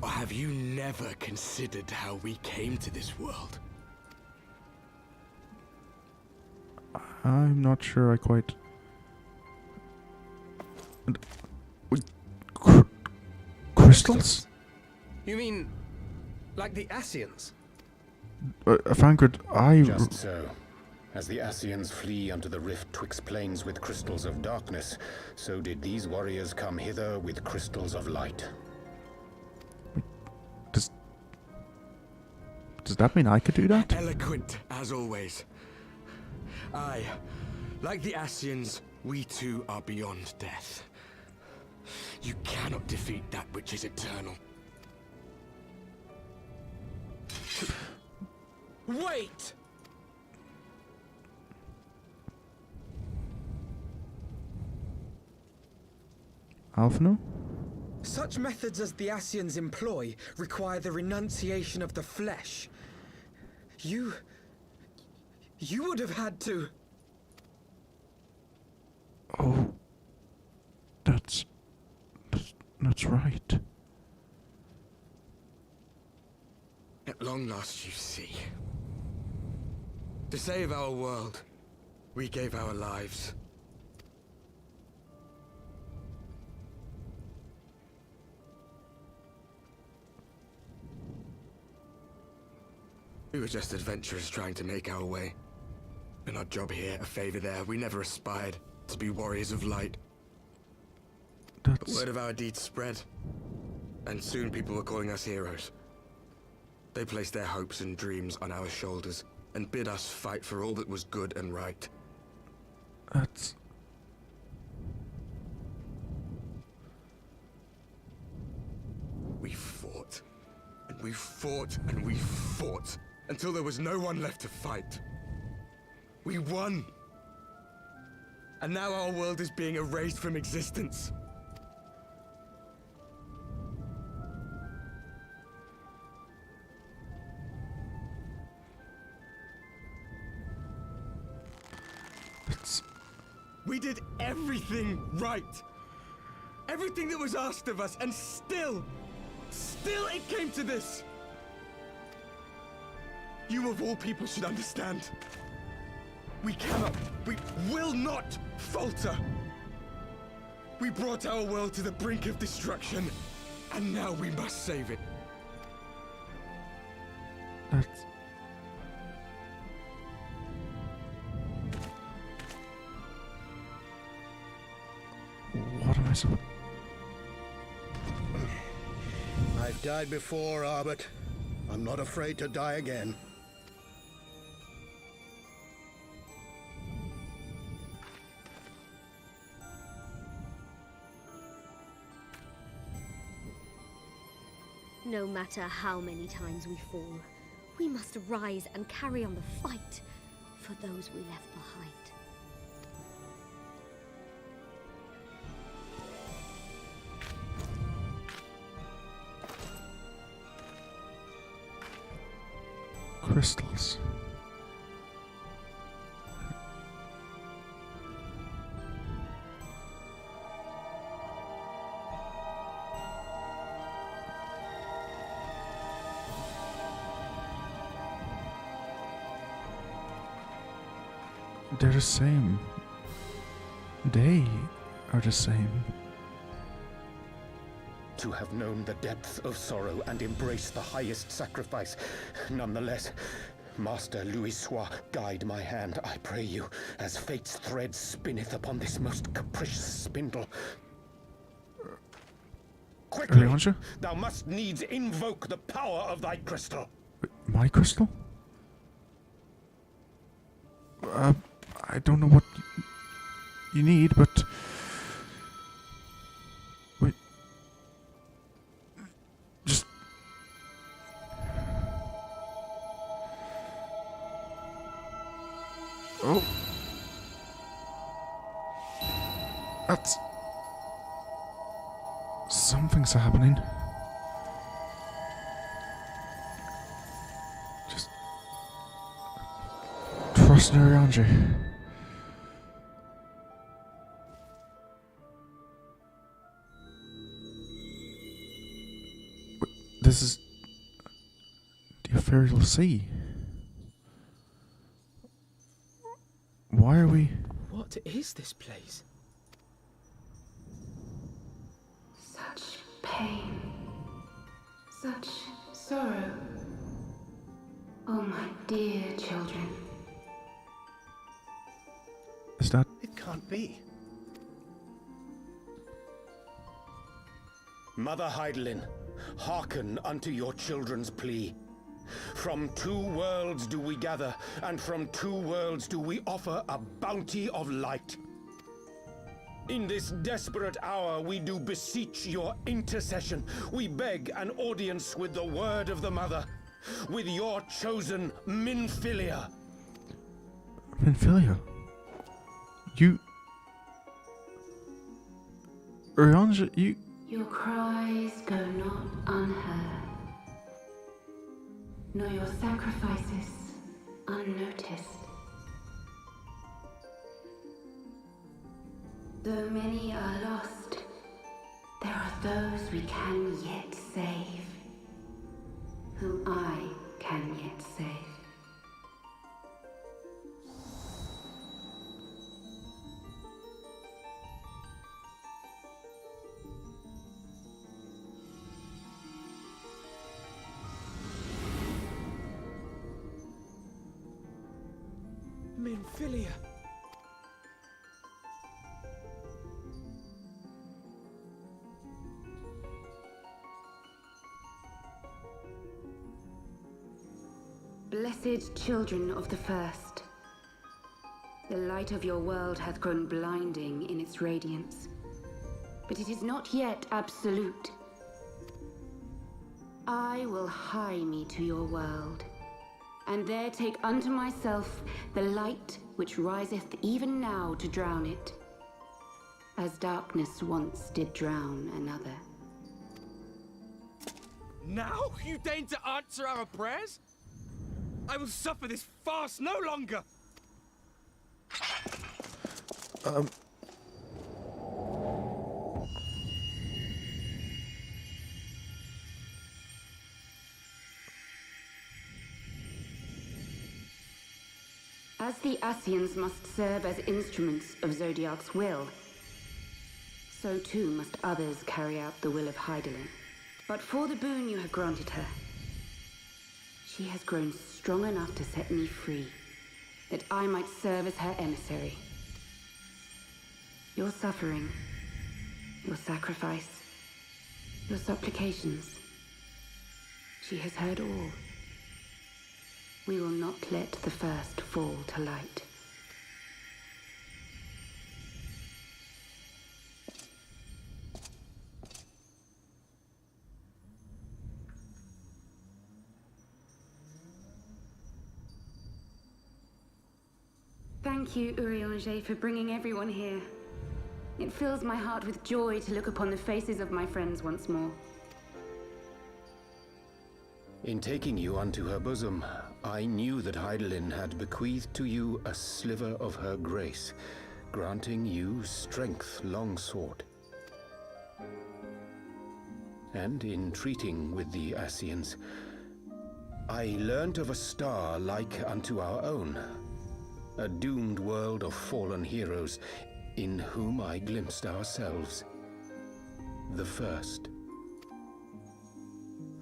Or have you never considered how we came to this world? I'm not sure I quite... Crystals? You mean, like the Ascians? Frankfurt, Just so. As the Ascians flee unto the rift twixt planes with crystals of darkness, so did these warriors come hither with crystals of light. Does that mean I could do that? Eloquent, as always. Aye, like the Ascians, we too are beyond death. You cannot defeat that which is eternal. Wait! Alphino? Such methods as the Ascians employ require the renunciation of the flesh. You would have had to... Oh, that's right. At long last, you see. To save our world, we gave our lives. We were just adventurers trying to make our way. An odd job here, a favor there. We never aspired to be warriors of light. The word of our deeds spread, and soon people were calling us heroes. They placed their hopes and dreams on our shoulders, and bid us fight for all that was good and right. That's... We fought, and we fought, and we fought, until there was no one left to fight. We won! And now our world is being erased from existence. We did everything right. Everything that was asked of us, and still it came to this. You of all people should understand. We will not falter. We brought our world to the brink of destruction, and now we must save it. That's... What am I supposed... I've died before, Arbet. I'm not afraid to die again. No matter how many times we fall, we must rise and carry on the fight for those we left behind. Crystals. They're the same. They are the same. to have known the depth of sorrow and embraced the highest sacrifice. Nonetheless, Master Louis Sois, guide my hand, I pray you, as fate's thread spinneth upon this most capricious spindle. Quickly, thou must needs invoke the power of thy crystal. My crystal? I don't know what you need, but... Wait. Just... Oh. That's... Something's happening. Just... Trust her around you. This is the ethereal sea. Why are we... What is this place? Such pain. Such sorrow. Oh, my dear children. Is that... It can't be. Mother Hydaelyn, hearken unto your children's plea. From two worlds do we gather, and from two worlds do we offer a bounty of light. In this desperate hour we do beseech your intercession. We beg an audience with the word of the Mother, with your chosen Minfilia. Minfilia? You... Eorzea, you... Your cries go not unheard, nor your sacrifices unnoticed. Though many are lost, there are those we can yet save, whom I can yet save. Minfilia. Blessed children of the first, the light of your world hath grown blinding in its radiance, but it is not yet absolute. I will hie me to your world, and there take unto myself the light which riseth even now to drown it, as darkness once did drown another. Now you deign to answer our prayers? I will suffer this farce no longer! As the Ascians must serve as instruments of Zodiark's will, so too must others carry out the will of Hydaelyn. But for the boon you have granted her, she has grown strong enough to set me free, that I might serve as her emissary. Your suffering, your sacrifice, your supplications, she has heard all. We will not let the first fall to light. Thank you, Eorzea, for bringing everyone here. It fills my heart with joy to look upon the faces of my friends once more. In taking you unto her bosom, I knew that Hydaelyn had bequeathed to you a sliver of her grace, granting you strength long sought. And in treating with the Ascians, I learnt of a star like unto our own, a doomed world of fallen heroes, in whom I glimpsed ourselves, the first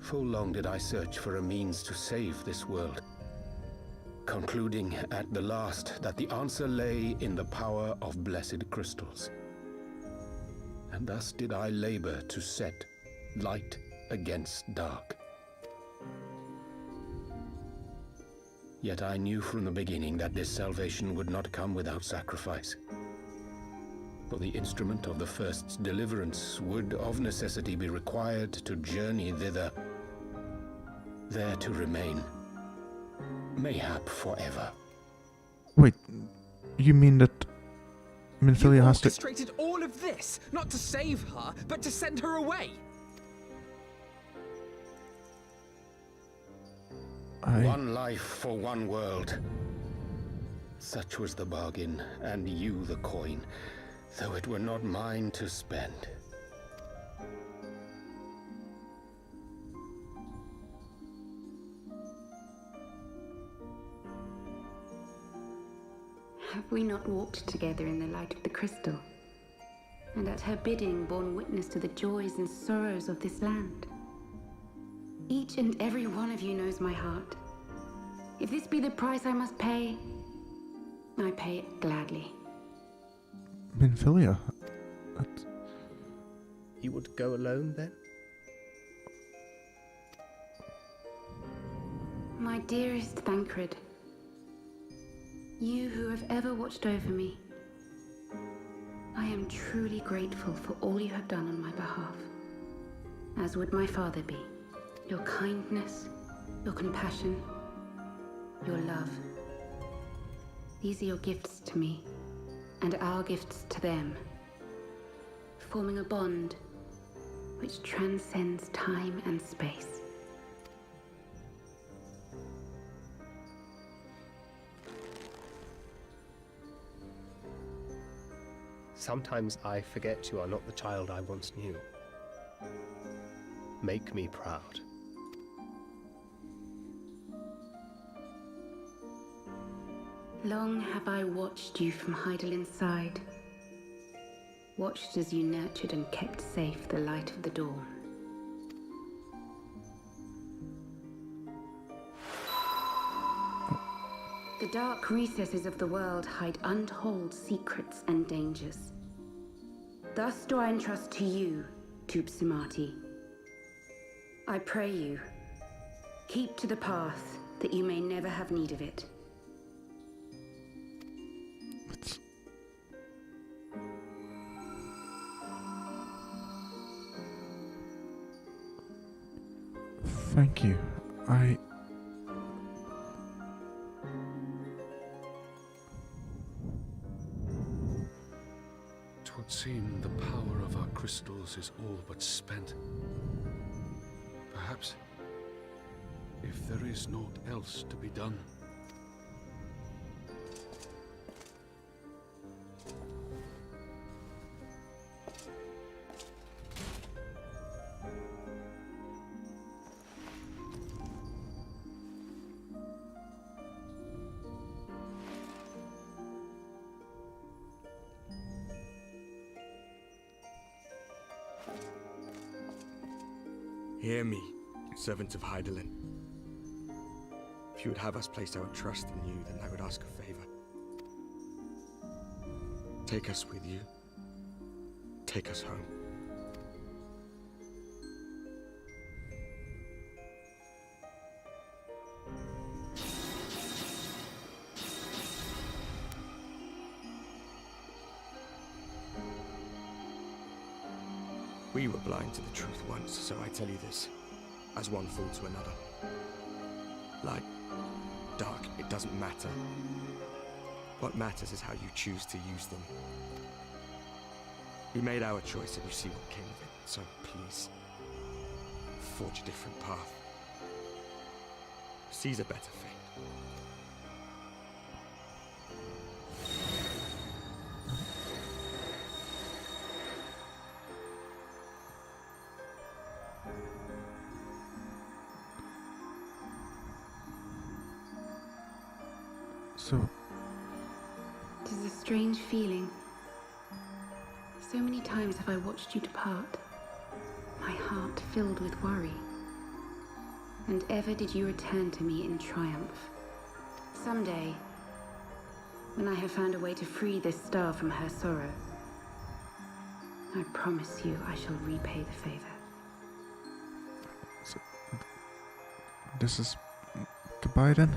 Full long did I search for a means to save this world, concluding at the last that the answer lay in the power of blessed crystals. And thus did I labor to set light against dark. Yet I knew from the beginning that this salvation would not come without sacrifice. For the instrument of the first's deliverance would of necessity be required to journey thither, there to remain, mayhap forever. Wait, you mean that Minfilia has to... You orchestrated all of this, not to save her, but to send her away! One life for one world. Such was the bargain, and you the coin, though it were not mine to spend. Have we not walked together in the light of the crystal, and at her bidding borne witness to the joys and sorrows of this land? Each and every one of you knows my heart. If this be the price I must pay, I pay it gladly. Minfilia? You would go alone then? My dearest Thancred, you who have ever watched over me, I am truly grateful for all you have done on my behalf, as would my father be. Your kindness, your compassion, your love. These are your gifts to me, and our gifts to them, forming a bond which transcends time and space. Sometimes I forget you are not the child I once knew. Make me proud. Long have I watched you from Hydalin's side, watched as you nurtured and kept safe the light of the dawn. The dark recesses of the world hide untold secrets and dangers. Thus do I entrust to you, Tupsimati. I pray you, keep to the path that you may never have need of it. Thank you. Twould seem the power of our crystals is all but spent. Perhaps, if there is naught else to be done. Hear me, servants of Hydaelyn. If you would have us place our trust in you, then I would ask a favor. Take us with you. Take us home. We were blind to the truth once, so I tell you this, as one fool to another. Light, dark, it doesn't matter. What matters is how you choose to use them. We made our choice and you see what came of it, so please, forge a different path. Seize a better fate. So... It is a strange feeling. So many times have I watched you depart, my heart filled with worry. And ever did you return to me in triumph. Someday, when I have found a way to free this star from her sorrow, I promise you I shall repay the favor. So, this is goodbye then?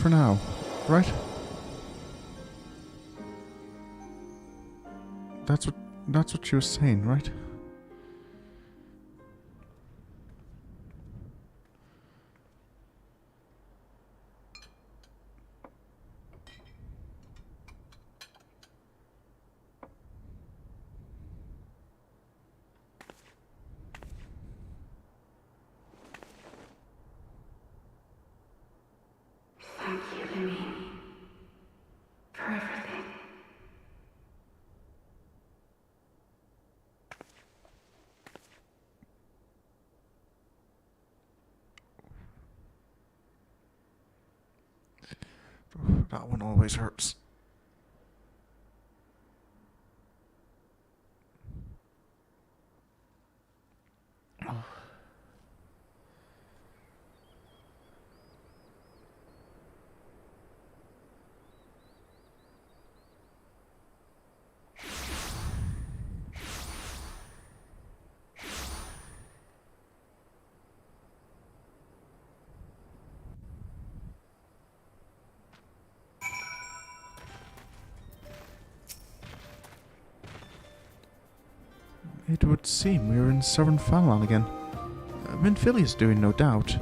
For now, right? That's what she was saying, right? Thank you, Lemine, for everything. That one always hurts. It would seem we are in Southern Fallon again. Minfilia's doing, no doubt.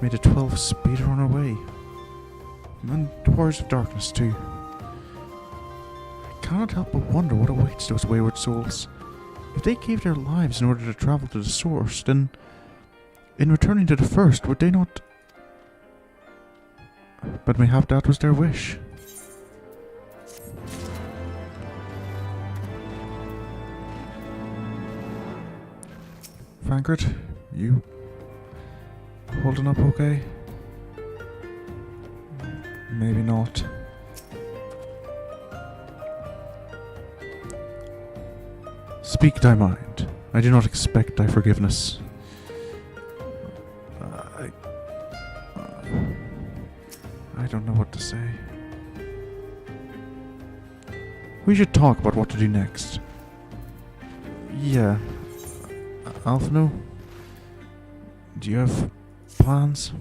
Made a 12 speeder on her way. And the Warriors of Darkness, too. I cannot help but wonder what awaits those wayward souls. If they gave their lives in order to travel to the source, then, in returning to the first, would they not... But mayhap that was their wish. Frankert, you holding up okay? Maybe not. Speak thy mind. I do not expect thy forgiveness. I don't know what to say. We should talk about what to do next. Yeah. Alphino, do you have plans?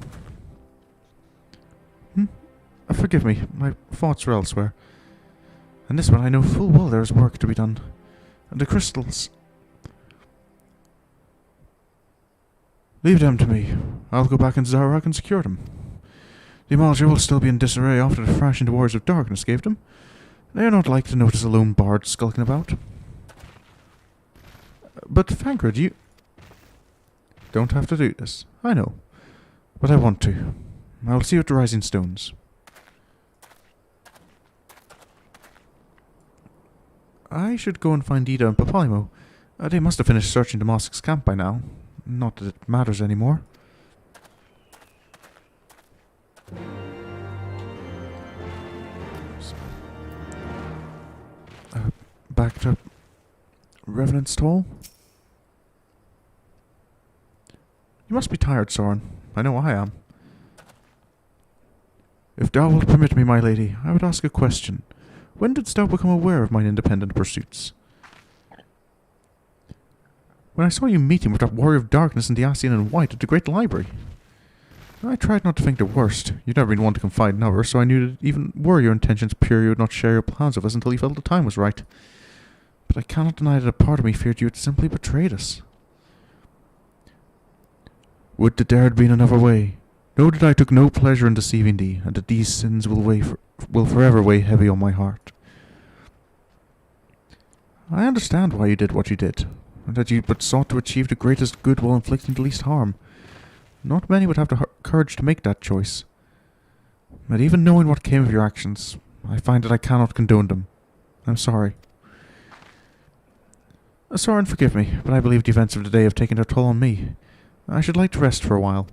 Forgive me, my thoughts were elsewhere. And this one I know full well there is work to be done. And the crystals... Leave them to me. I'll go back in Zarok and secure them. The Amalja will still be in disarray after the thrashing the Warriors of Darkness gave them. They are not like to notice a lone bard skulking about. But Fankred, you... Don't have to do this, I know. But I want to. I will see you at the Rising Stones. I should go and find Ida and Papalymo. They must have finished searching the mosque's camp by now. Not that it matters anymore. Back to Revenant's Toll? You must be tired, Sorin. I know I am. If thou wilt permit me, my lady, I would ask a question. When didst thou become aware of mine independent pursuits? When I saw you meeting with that warrior of darkness and the Ascian in white at the Great Library. I tried not to think the worst. You'd never been one to confide in others, so I knew that even were your intentions pure, you would not share your plans with us until you felt the time was right. But I cannot deny that a part of me feared you had simply betrayed us. Would that there had been another way. Know that I took no pleasure in deceiving thee, and that these sins will forever weigh heavy on my heart. I understand why you did what you did, and that you but sought to achieve the greatest good while inflicting the least harm. Not many would have the courage to make that choice. But even knowing what came of your actions, I find that I cannot condone them. I'm sorry. Sorin, forgive me, but I believe the events of the day have taken their toll on me. I should like to rest for a while.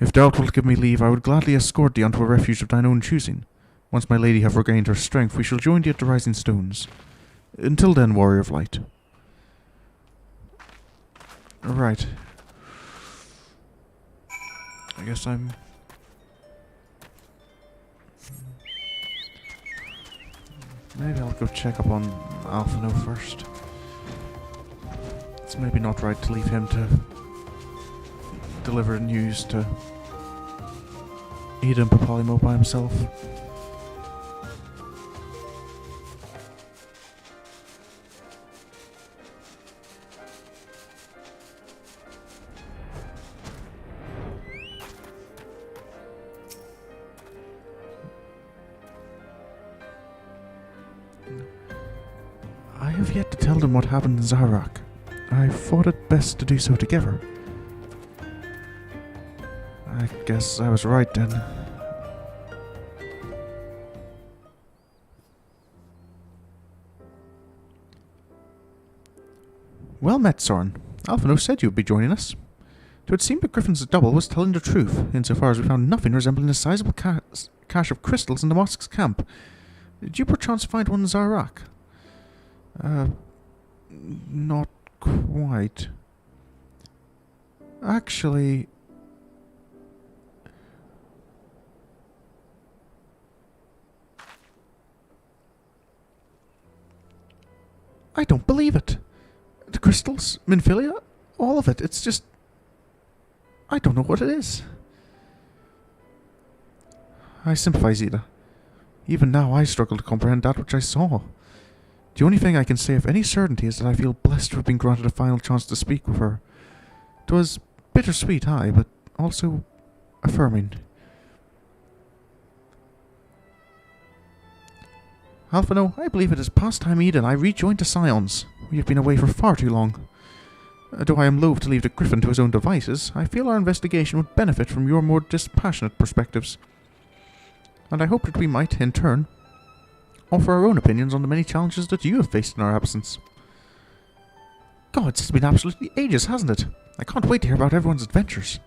If thou wilt give me leave, I would gladly escort thee unto a refuge of thine own choosing. Once my lady have regained her strength, we shall join thee at the Rising Stones. Until then, Warrior of Light. Right. I guess I'm... Maybe I'll go check up on Alphino first. It's maybe not right to leave him to deliver news to Eda and Papalymo by himself. I have yet to tell them what happened in Zarak. I thought it best to do so together. I guess I was right then. Well met, Sorin. Alphino said you would be joining us. It would seem that Griffin's double was telling the truth, insofar as we found nothing resembling a sizable cache of crystals in the mosque's camp. Did you perchance find one in Zarak? Not quite. Actually... I don't believe it. The crystals, Minfilia, all of it, it's just... I don't know what it is. I sympathize, Eda. Even now I struggle to comprehend that which I saw. The only thing I can say with any certainty is that I feel blessed to have been granted a final chance to speak with her. It was bittersweet, aye, but also affirming. Alphino, I believe it is past time Eda and I rejoined the Ascians. We have been away for far too long. Though I am loath to leave the Griffin to his own devices, I feel our investigation would benefit from your more dispassionate perspectives. And I hope that we might, in turn, offer our own opinions on the many challenges that you have faced in our absence. God, it's been absolutely ages, hasn't it? I can't wait to hear about everyone's adventures.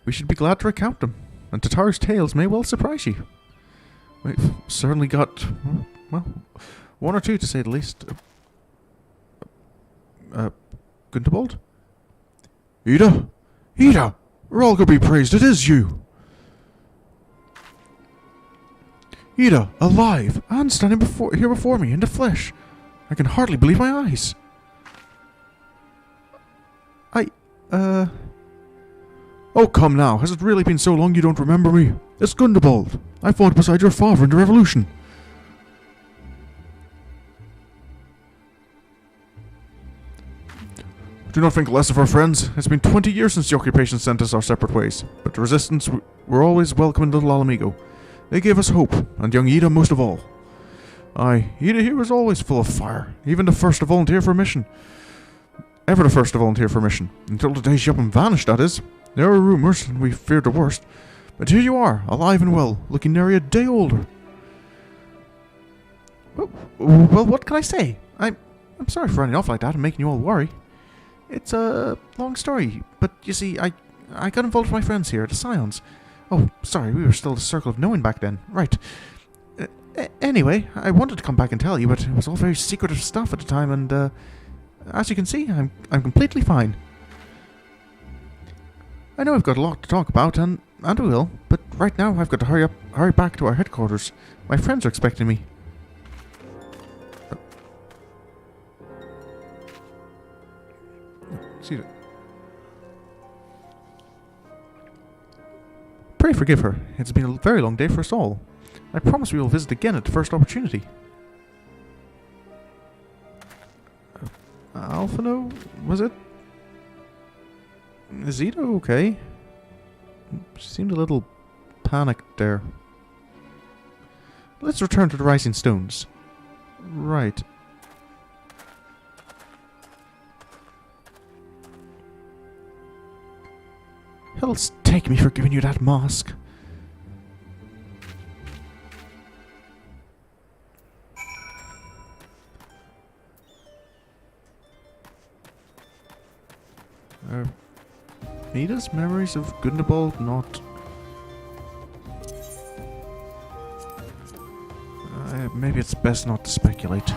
We should be glad to recount them, and Tataru's tales may well surprise you. We've certainly got, well, one or two to say the least. Gundobald? Eda! Eda! Rhalgr be praised, it is you! Eda, alive, and standing here before me in the flesh. I can hardly believe my eyes. Oh, come now, has it really been so long you don't remember me? It's Gundobald. I fought beside your father in the revolution. Do not think less of our friends. It's been 20 years since the occupation sent us our separate ways, but the resistance were always welcome in little Alamigo. They gave us hope, and young Eda most of all. Aye, Eda here was always full of fire, even the first to volunteer for a mission. Ever the first to volunteer for a mission, until the day she up and vanished, that is. There were rumours, and we feared the worst. But here you are, alive and well, looking nearly a day older. Well, what can I say? I'm sorry for running off like that and making you all worry. It's a long story, but you see, I got involved with my friends here at the Ascians. Oh, sorry, we were still the Circle of Knowing back then. Right. Anyway, I wanted to come back and tell you, but it was all very secretive stuff at the time, and as you can see, I'm completely fine. I know I've got a lot to talk about, and I will, but right now I've got to hurry back to our headquarters. My friends are expecting me. See that? Pray forgive her. It's been a very long day for us all. I promise we will visit again at the first opportunity. Alphino, was it? Is Eda okay? She seemed a little panicked there. Let's return to the Rising Stones. Right. Hell's take me for giving you that mask. Eda's memories of Gundobald not... maybe it's best not to speculate.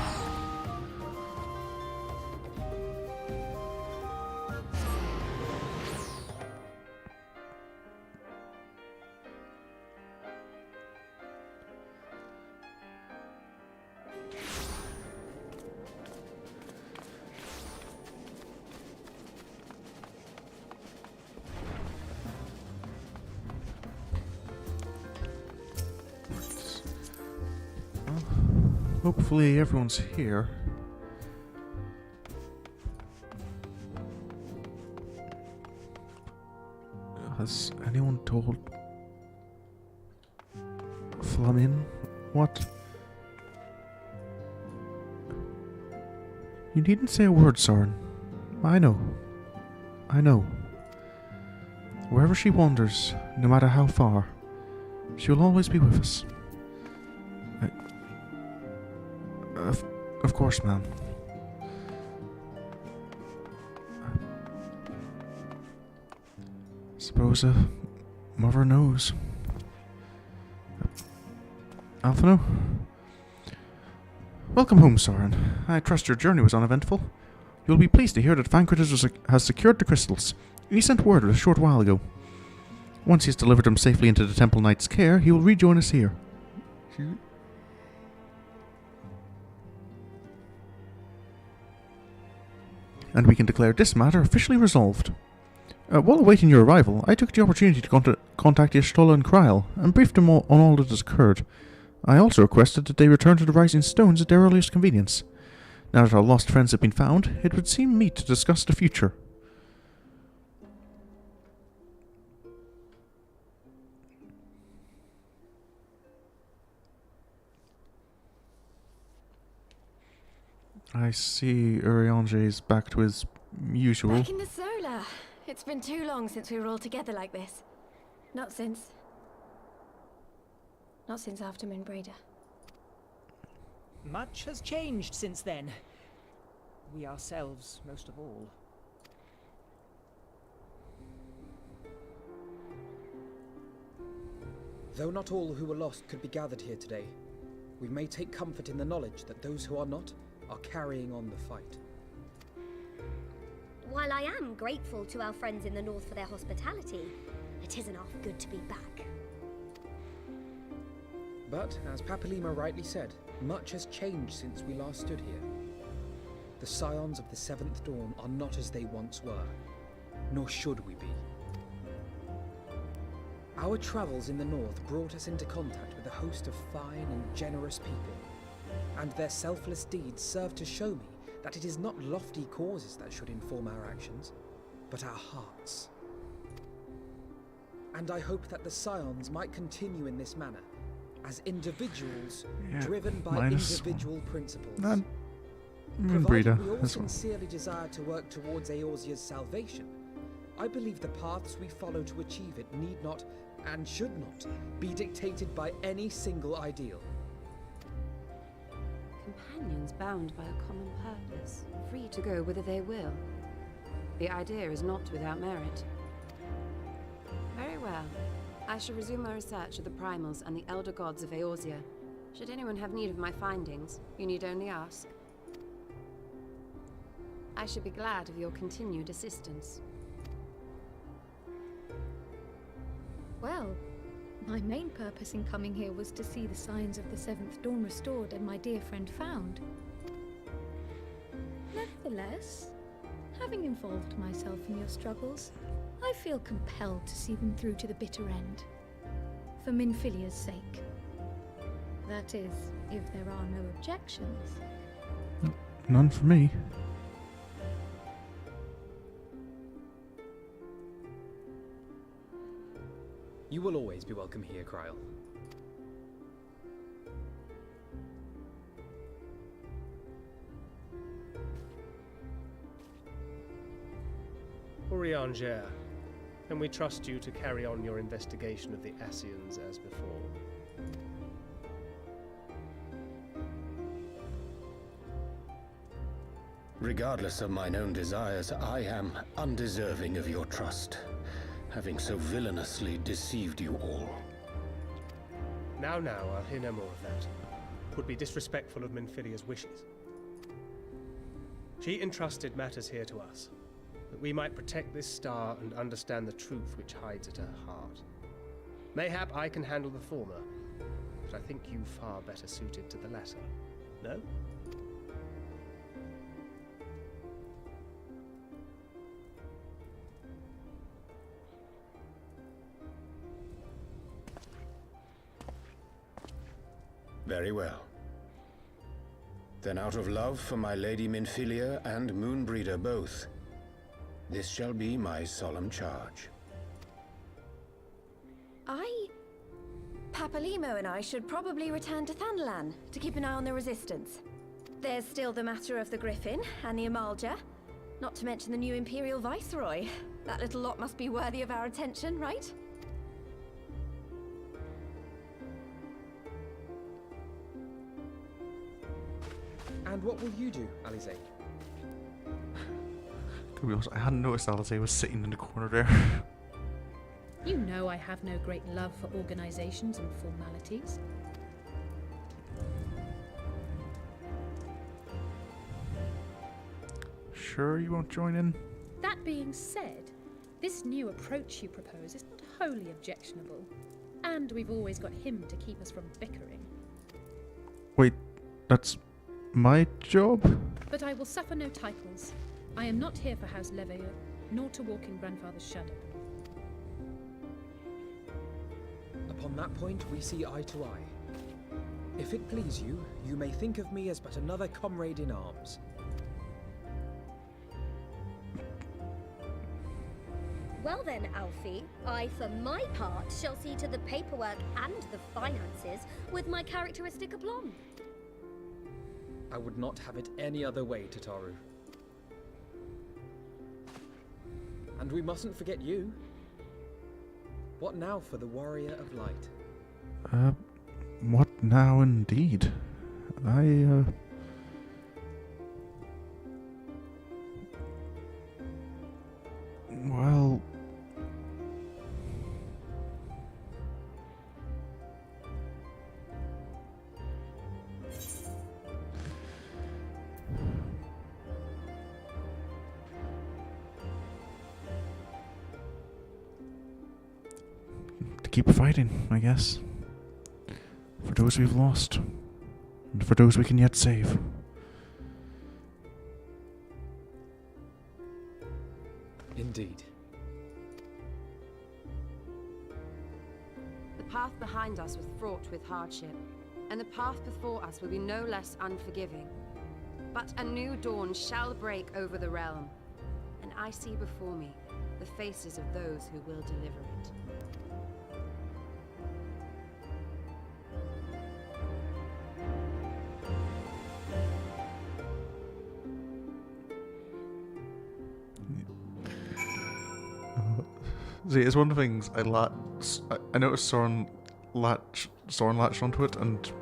Hopefully everyone's here. Has anyone told Flamin what? You needn't say a word, Sorin. I know. I know. Wherever she wanders, no matter how far, she will always be with us. Of course, ma'am. Suppose a mother knows. Alphino? Welcome home, Sorin. I trust your journey was uneventful. You'll be pleased to hear that Vancratus has secured the crystals. He sent word a short while ago. Once he has delivered them safely into the Temple Knight's care, he will rejoin us here. And we can declare this matter officially resolved. While awaiting your arrival, I took the opportunity to contact Y'shtola and Krile and briefed them on all that has occurred. I also requested that they return to the Rising Stones at their earliest convenience. Now that our lost friends have been found, it would seem meet to discuss the future. I see Eorzea is back to his usual. Back in the solar. It's been too long since we were all together like this. Not since after Minbreda. Much has changed since then. We ourselves, most of all. Though not all who were lost could be gathered here today, we may take comfort in the knowledge that those who are not are carrying on the fight. While I am grateful to our friends in the north for their hospitality, it isn't half good to be back. But, as Papalima rightly said, much has changed since we last stood here. The Scions of the Seventh Dawn are not as they once were, nor should we be. Our travels in the north brought us into contact with a host of fine and generous people, and their selfless deeds serve to show me that it is not lofty causes that should inform our actions, but our hearts. And I hope that the Scions might continue in this manner, as individuals driven by individual principles. Provided we all sincerely desire to work towards Eorzea's salvation, I believe the paths we follow to achieve it need not, and should not, be dictated by any single ideal. Companions bound by a common purpose, free to go whither they will. The idea is not without merit. Very well. I shall resume my research of the primals and the elder gods of Eorzea. Should anyone have need of my findings, you need only ask. I should be glad of your continued assistance. Well, my main purpose in coming here was to see the signs of the Seventh Dawn restored and my dear friend found. Nevertheless, having involved myself in your struggles, I feel compelled to see them through to the bitter end. For Minfilia's sake. That is, if there are no objections. None for me. You will always be welcome here, Krile. Eorzea, can we trust you to carry on your investigation of the Ascians as before? Regardless of mine own desires, I am undeserving of your trust, having so villainously deceived you all. Now, I'll hear no more of that. Would be disrespectful of Minfilia's wishes. She entrusted matters here to us, that we might protect this star and understand the truth which hides at her heart. Mayhap I can handle the former, but I think you far better suited to the latter. No? Very well. Then out of love for my Lady Minfilia and Moonbreeder both, this shall be my solemn charge. Papalimo and I should probably return to Thanalan to keep an eye on the Resistance. There's still the matter of the Griffin and the Amalja, not to mention the new Imperial Viceroy. That little lot must be worthy of our attention, right? And what will you do, Alize? To be honest, I hadn't noticed Alize was sitting in the corner there. You know I have no great love for organizations and formalities. Sure you won't join in? That being said, this new approach you propose is not wholly objectionable. And we've always got him to keep us from bickering. Wait, that's my job? But I will suffer no titles. I am not here for House Leveilleur, nor to walk in Grandfather's shadow. Upon that point, we see eye to eye. If it please you, you may think of me as but another comrade in arms. Well then, Alfie, I, for my part, shall see to the paperwork and the finances with my characteristic aplomb. I would not have it any other way, Tataru. And we mustn't forget you. What now for the Warrior of Light? What now indeed? Well... to keep fighting, I guess. For those we've lost. And for those we can yet save. Indeed. The path behind us was fraught with hardship, and the path before us will be no less unforgiving. But a new dawn shall break over the realm, and I see before me the faces of those who will deliver it. See, it's one of the things I noticed Sorin latched onto it, and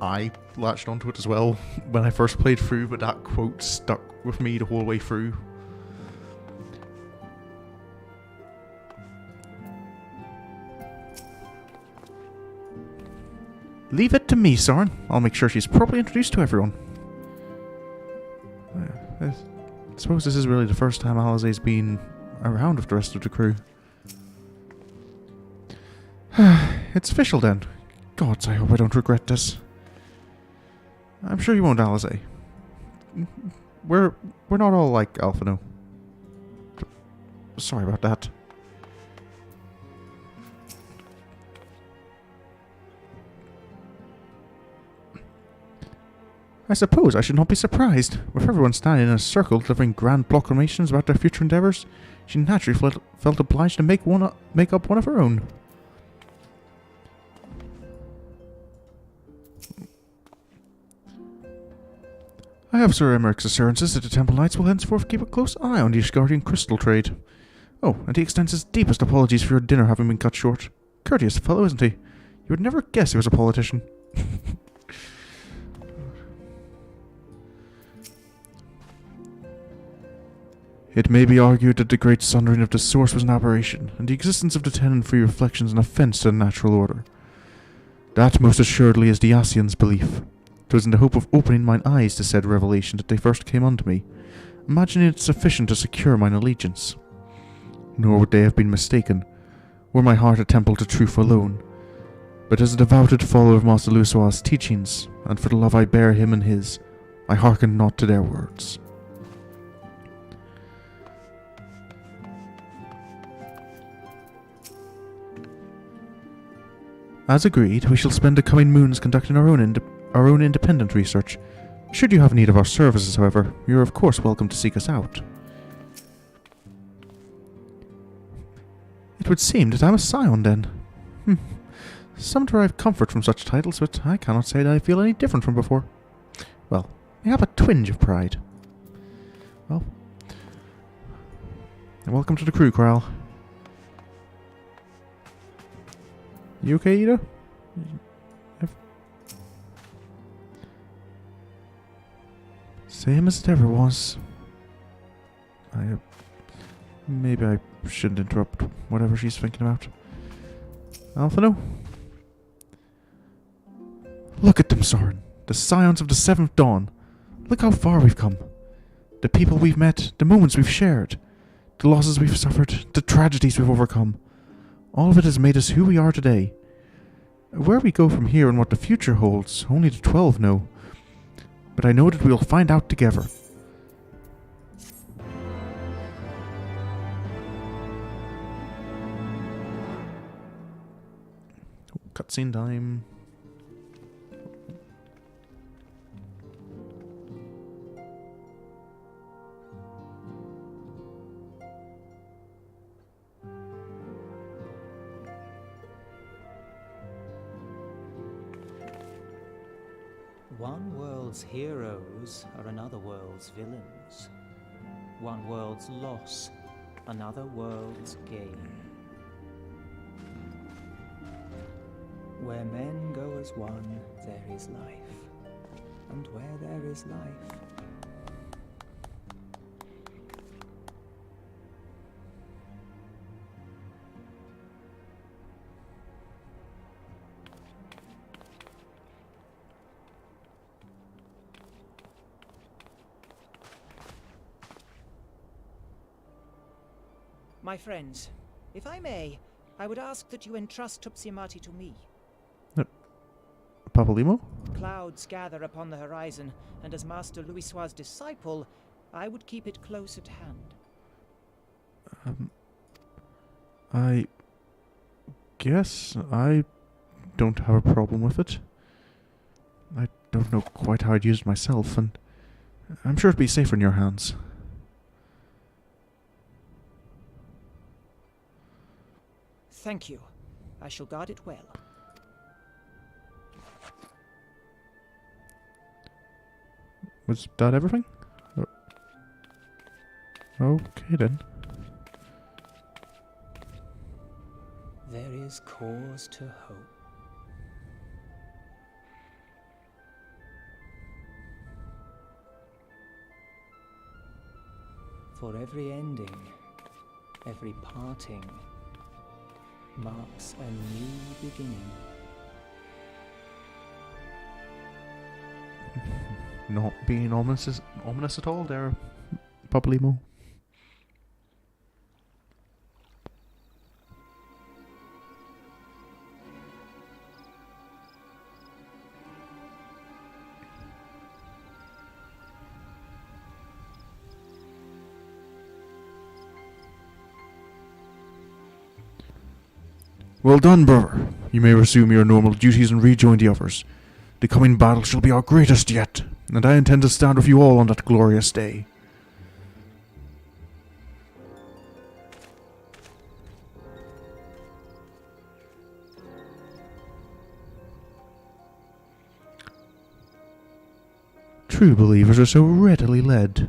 I latched onto it as well when I first played through, but that quote stuck with me the whole way through. Leave it to me, Sorin. I'll make sure she's properly introduced to everyone. I suppose this is really the first time Alize's been around with the rest of the crew. It's official then. Gods, I hope I don't regret this. I'm sure you won't, Alize. We're not all like Alphino. Sorry about that. I suppose I should not be surprised. With everyone standing in a circle delivering grand proclamations about their future endeavours, she naturally felt obliged to make up one of her own. I have Sir Emmerich's assurances that the Temple Knights will henceforth keep a close eye on the Ishgardian crystal trade. Oh, and he extends his deepest apologies for your dinner having been cut short. Courteous fellow, isn't he? You would never guess he was a politician. It may be argued that the great sundering of the source was an aberration, and the existence of the 10 free reflections an offence to the natural order. That most assuredly is the Ascians' belief. 'Twas in the hope of opening mine eyes to said revelation that they first came unto me, imagining it sufficient to secure mine allegiance. Nor would they have been mistaken, were my heart a temple to truth alone. But as a devoted follower of Master Lussoir's teachings, and for the love I bear him and his, I hearkened not to their words. As agreed, we shall spend the coming moons conducting our own independent research, Should you have need of our services, however, you are of course welcome to seek us out. It would seem that I'm a scion then. Some derive comfort from such titles, but I cannot say that I feel any different from before. Well, I have a twinge of pride. Well, and welcome to the crew, Kral. You okay, Ida? Same as it ever was. Maybe I shouldn't interrupt whatever she's thinking about. Alpha, no? Look at them, Sorin. The scions of the 7th Dawn. Look how far we've come. The people we've met, the moments we've shared, the losses we've suffered, the tragedies we've overcome. All of it has made us who we are today. Where we go from here and what the future holds, only the 12 know. But I know that we'll find out together. Cutscene time. One world's heroes are another world's villains. One world's loss, another world's gain. Where men go as one, there is life. And where there is life, My friends, if I may, I would ask that you entrust Tupsimati to me. Papalimo? Clouds gather upon the horizon, and as Master Louisoix's disciple, I would keep it close at hand. I guess I don't have a problem with it. I don't know quite how I'd use it myself, and I'm sure it'd be safer in your hands. Thank you. I shall guard it well. Was that everything? Okay then. there is cause to hope. For every ending, every parting, marks a new beginning. Not being ominous at all there, Papalimo. Well done, brother. You may resume your normal duties and rejoin the others. The coming battle shall be our greatest yet, and I intend to stand with you all on that glorious day. True believers are so readily led.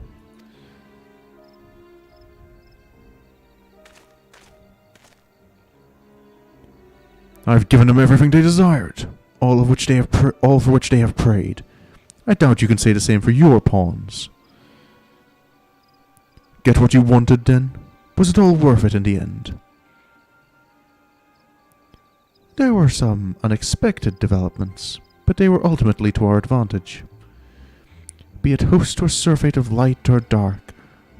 I've given them everything they desired, all for which they have prayed. I doubt you can say the same for your pawns. Get what you wanted, then? Was it all worth it in the end? There were some unexpected developments, but they were ultimately to our advantage. Be it host or surfeit of light or dark,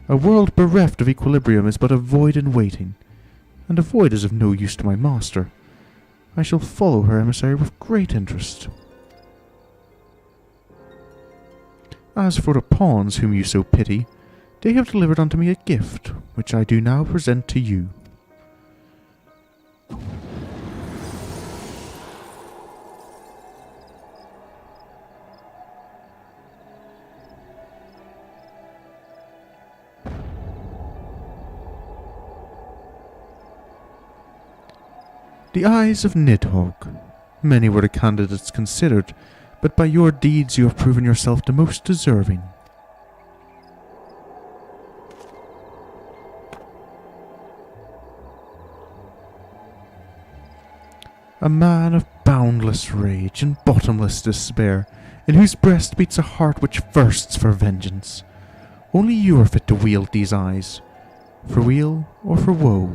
a world bereft of equilibrium is but a void in waiting, and a void is of no use to my master. I shall follow her emissary with great interest. As for the pawns whom you so pity, they have delivered unto me a gift, which I do now present to you. The eyes of Nidhogg. Many were the candidates considered, but by your deeds you have proven yourself the most deserving. A man of boundless rage and bottomless despair, in whose breast beats a heart which thirsts for vengeance. Only you are fit to wield these eyes, for weal or for woe.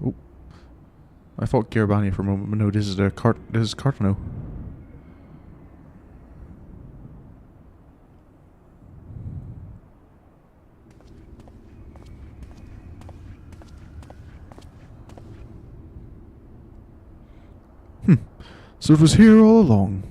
Oh, I thought Garabania for a moment, but no, this is Cartano. So it was here all along.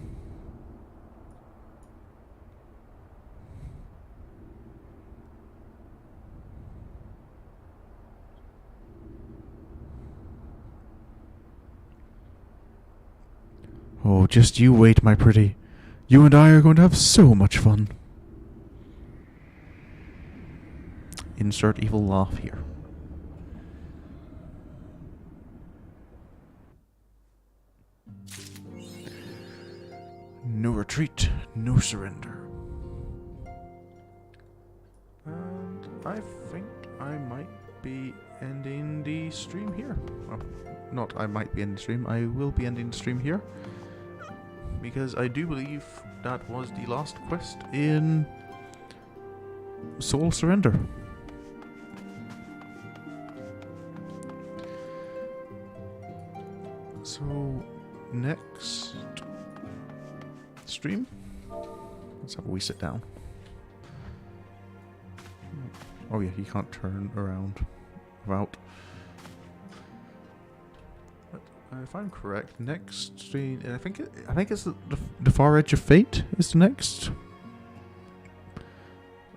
Oh, just you wait, my pretty. You and I are going to have so much fun. Insert evil laugh here. No retreat, no surrender. And I think I might be ending the stream here. Well, not I might be ending the stream, I will be ending the stream here. Because I do believe that was the last quest in Soul Surrender. So, next stream, let's have a wee sit down. Oh yeah, you can't turn around without. But if I'm correct, next stream, I think it's the Far Edge of Fate is the next.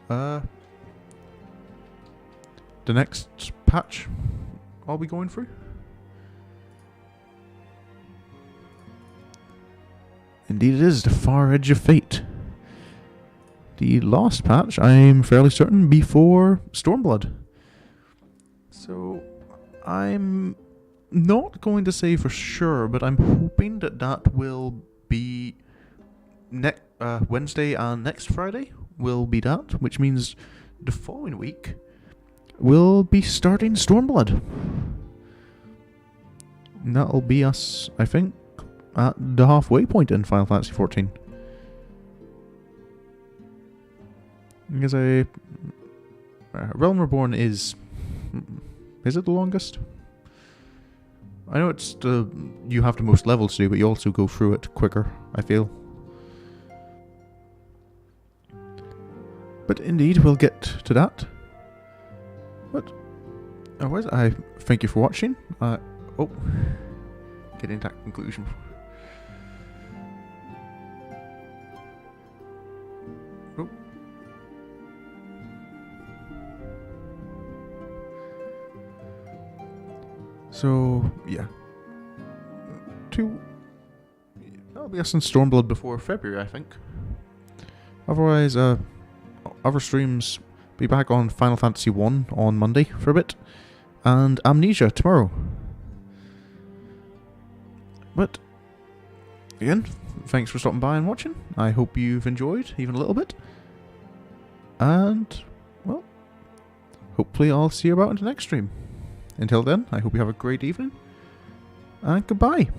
The next patch I'll be going through. Indeed it is, the Far Edge of Fate. The last patch, I'm fairly certain, before Stormblood. So, I'm not going to say for sure, but I'm hoping that that will be Wednesday and next Friday will be that, which means the following week we'll be starting Stormblood. And that'll be us, I think, at the halfway point in Final Fantasy XIV. Because Realm Reborn is it the longest? I know it's you have the most levels to do, but you also go through it quicker, I feel. But indeed, we'll get to that. But otherwise, I thank you for watching. Getting to that conclusion. Oh. So yeah, that'll be us in Stormblood before February, I think. Otherwise, other streams be back on Final Fantasy 1 on Monday for a bit, and Amnesia tomorrow. But again, thanks for stopping by and watching. I hope you've enjoyed even a little bit. And well, hopefully I'll see you about in the next stream. Until then, I hope you have a great evening, and goodbye.